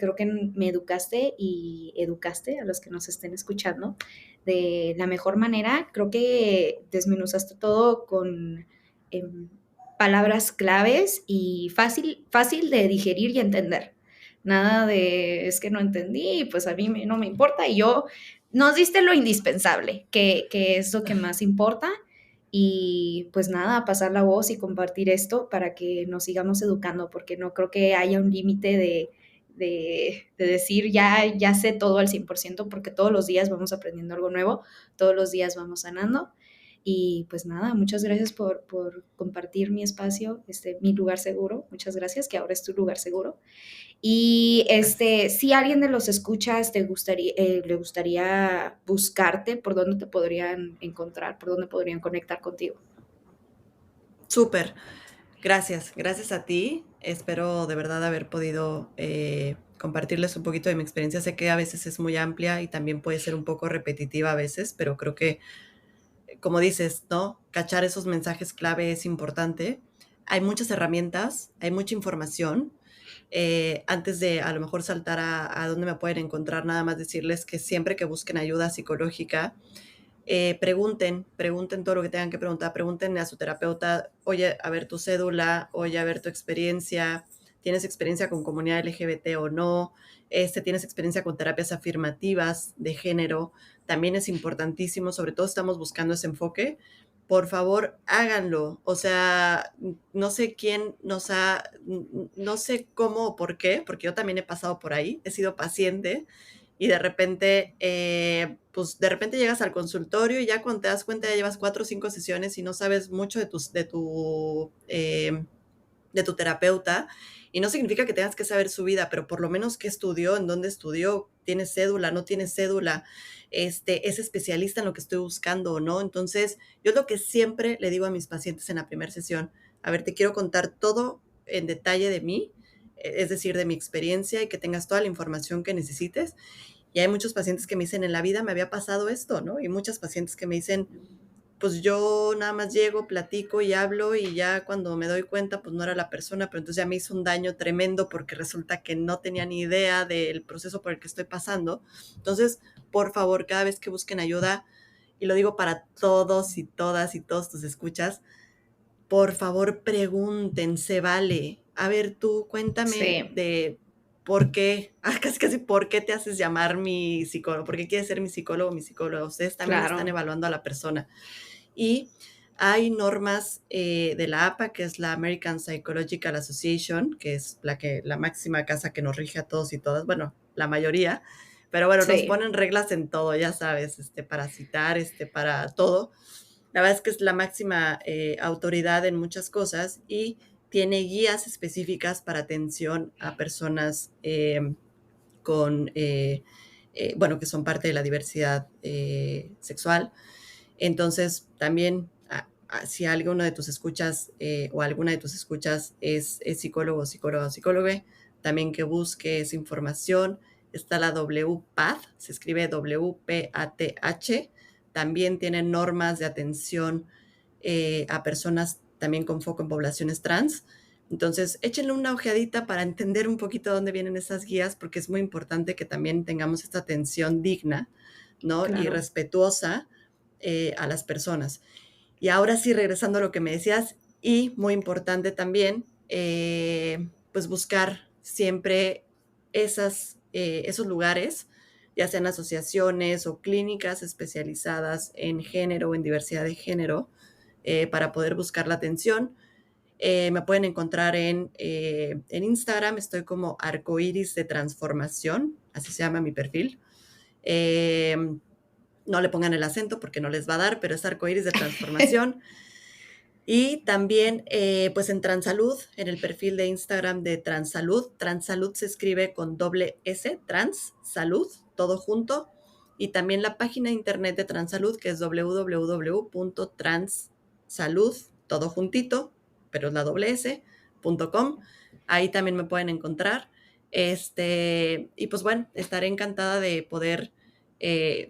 me educaste y educaste a los que nos estén escuchando de la mejor manera. Creo que desmenuzaste todo con em, palabras claves y fácil de digerir y entender. Nada de es que no entendí, pues a mí no me importa. Y yo nos diste lo indispensable, que es lo que más importa. Y pues nada, pasar la voz y compartir esto para que nos sigamos educando, porque no creo que haya un límite de decir ya sé todo al 100% porque todos los días vamos aprendiendo algo nuevo, todos los días vamos sanando. Y pues nada, muchas gracias por compartir mi espacio, mi lugar seguro. Muchas gracias, que ahora es tu lugar seguro. Y Gracias. si alguien de los escuchas le gustaría buscarte, ¿por dónde te podrían encontrar? ¿Por dónde podrían conectar contigo? Súper. Gracias. Gracias a ti. Espero de verdad haber podido compartirles un poquito de mi experiencia. Sé que a veces es muy amplia y también puede ser un poco repetitiva a veces, pero creo que, como dices, ¿no? Cachar esos mensajes clave es importante. Hay muchas herramientas, hay mucha información. Antes de a lo mejor saltar a dónde me pueden encontrar, nada más decirles que siempre que busquen ayuda psicológica, pregunten todo lo que tengan que preguntar, pregunten a su terapeuta, oye, a ver tu cédula, oye, a ver tu experiencia, ¿tienes experiencia con comunidad LGBT o no? ¿Tienes experiencia con terapias afirmativas de género? También es importantísimo, sobre todo estamos buscando ese enfoque. Por favor, háganlo. O sea, no sé quién no sé cómo o por qué, porque yo también he pasado por ahí, he sido paciente y de repente, pues de repente llegas al consultorio y ya cuando te das cuenta ya llevas 4 o 5 sesiones y no sabes mucho de tu terapeuta. Y no significa que tengas que saber su vida, pero por lo menos qué estudió, en dónde estudió, tiene cédula, no tiene cédula, es especialista en lo que estoy buscando o no. Entonces, yo lo que siempre le digo a mis pacientes en la primera sesión, a ver, te quiero contar todo en detalle de mí, es decir, de mi experiencia y que tengas toda la información que necesites. Y hay muchos pacientes que me dicen, en la vida me había pasado esto, ¿no? Y muchas pacientes que me dicen, pues yo nada más llego, platico y hablo y ya cuando me doy cuenta, pues no era la persona, pero entonces ya me hizo un daño tremendo porque resulta que no tenía ni idea del proceso por el que estoy pasando. Entonces, por favor, cada vez que busquen ayuda, y lo digo para todos y todas y todos tus escuchas, por favor pregunten, se vale. A ver, tú cuéntame Sí, de por qué, casi por qué te haces llamar mi psicólogo, por qué quieres ser mi psicólogo o mi psicóloga. Ustedes también están claro. evaluando a la persona. Y hay normas de la APA, que es la American Psychological Association, que es la máxima casa que nos rige a todos y todas, bueno, la mayoría, pero bueno, nos Sí, ponen reglas en todo, ya sabes, para citar, para todo. La verdad es que es la máxima autoridad en muchas cosas y tiene guías específicas para atención a personas con, bueno, que son parte de la diversidad sexual. Entonces, también, si alguno de tus escuchas o alguna de tus escuchas es psicólogo, psicóloga, psicóloga, también que busque esa información. Está la WPATH, se escribe WPATH. También tienen normas de atención a personas también con foco en poblaciones trans. Entonces, échenle una ojeadita para entender un poquito dónde vienen esas guías, porque es muy importante que también tengamos esta atención digna, ¿no? Y claro. respetuosa a las personas. Y ahora sí, regresando a lo que me decías, y muy importante también, pues buscar siempre esos lugares, ya sean asociaciones o clínicas especializadas en género o en diversidad de género, para poder buscar la atención. Me pueden encontrar en Instagram, estoy como Arcoiris de Transformación, así se llama mi perfil. Eh, no le pongan el acento porque no les va a dar, pero es Arcoiris de Transformación. Y también, pues en Transalud, en el perfil de Instagram de Transalud. Transalud se escribe con doble S, Transalud, todo junto. Y también la página de internet de Transalud, que es www.transalud, todo juntito, pero es la doble S.com. Ahí también me pueden encontrar. Y pues bueno, estaré encantada de poder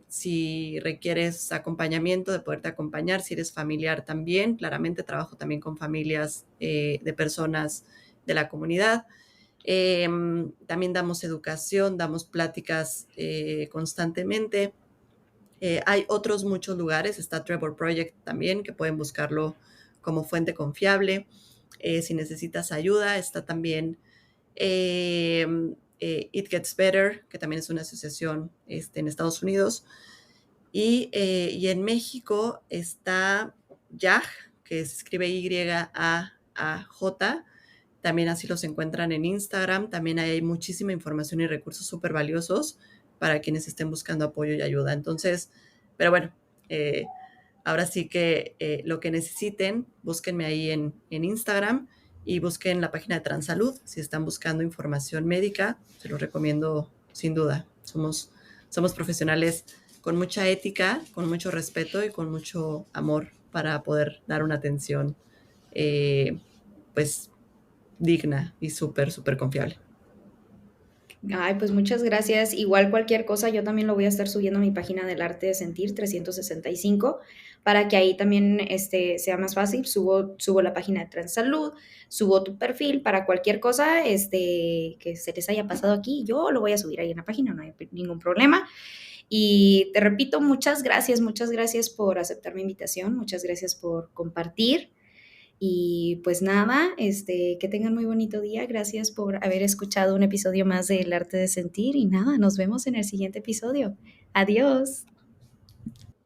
si requieres acompañamiento, de poderte acompañar, si eres familiar también, claramente trabajo también con familias de personas de la comunidad. También damos educación, damos pláticas constantemente. Hay otros muchos lugares, está Trevor Project también, que pueden buscarlo como fuente confiable. Si necesitas ayuda, está también eh, It Gets Better, que también es una asociación en Estados Unidos. Y en México está YAJ, que se escribe YAAJ. También así los encuentran en Instagram. También hay muchísima información y recursos súper valiosos para quienes estén buscando apoyo y ayuda. Entonces, pero bueno, eh, ahora sí que lo que necesiten, búsquenme ahí en Instagram y busquen la página de Transalud. Si están buscando información médica, se los recomiendo sin duda. Somos profesionales con mucha ética, con mucho respeto y con mucho amor para poder dar una atención pues digna y súper, súper confiable. Ay, pues muchas gracias. Igual cualquier cosa, yo también lo voy a estar subiendo a mi página del Arte de Sentir 365 para que ahí también sea más fácil. Subo la página de Transalud, subo tu perfil para cualquier cosa que se les haya pasado aquí. Yo lo voy a subir ahí en la página, no hay ningún problema. Y te repito, muchas gracias por aceptar mi invitación, muchas gracias por compartir. Y pues nada, que tengan muy bonito día. Gracias por haber escuchado un episodio más del Arte de Sentir y nada, nos vemos en el siguiente episodio. Adiós.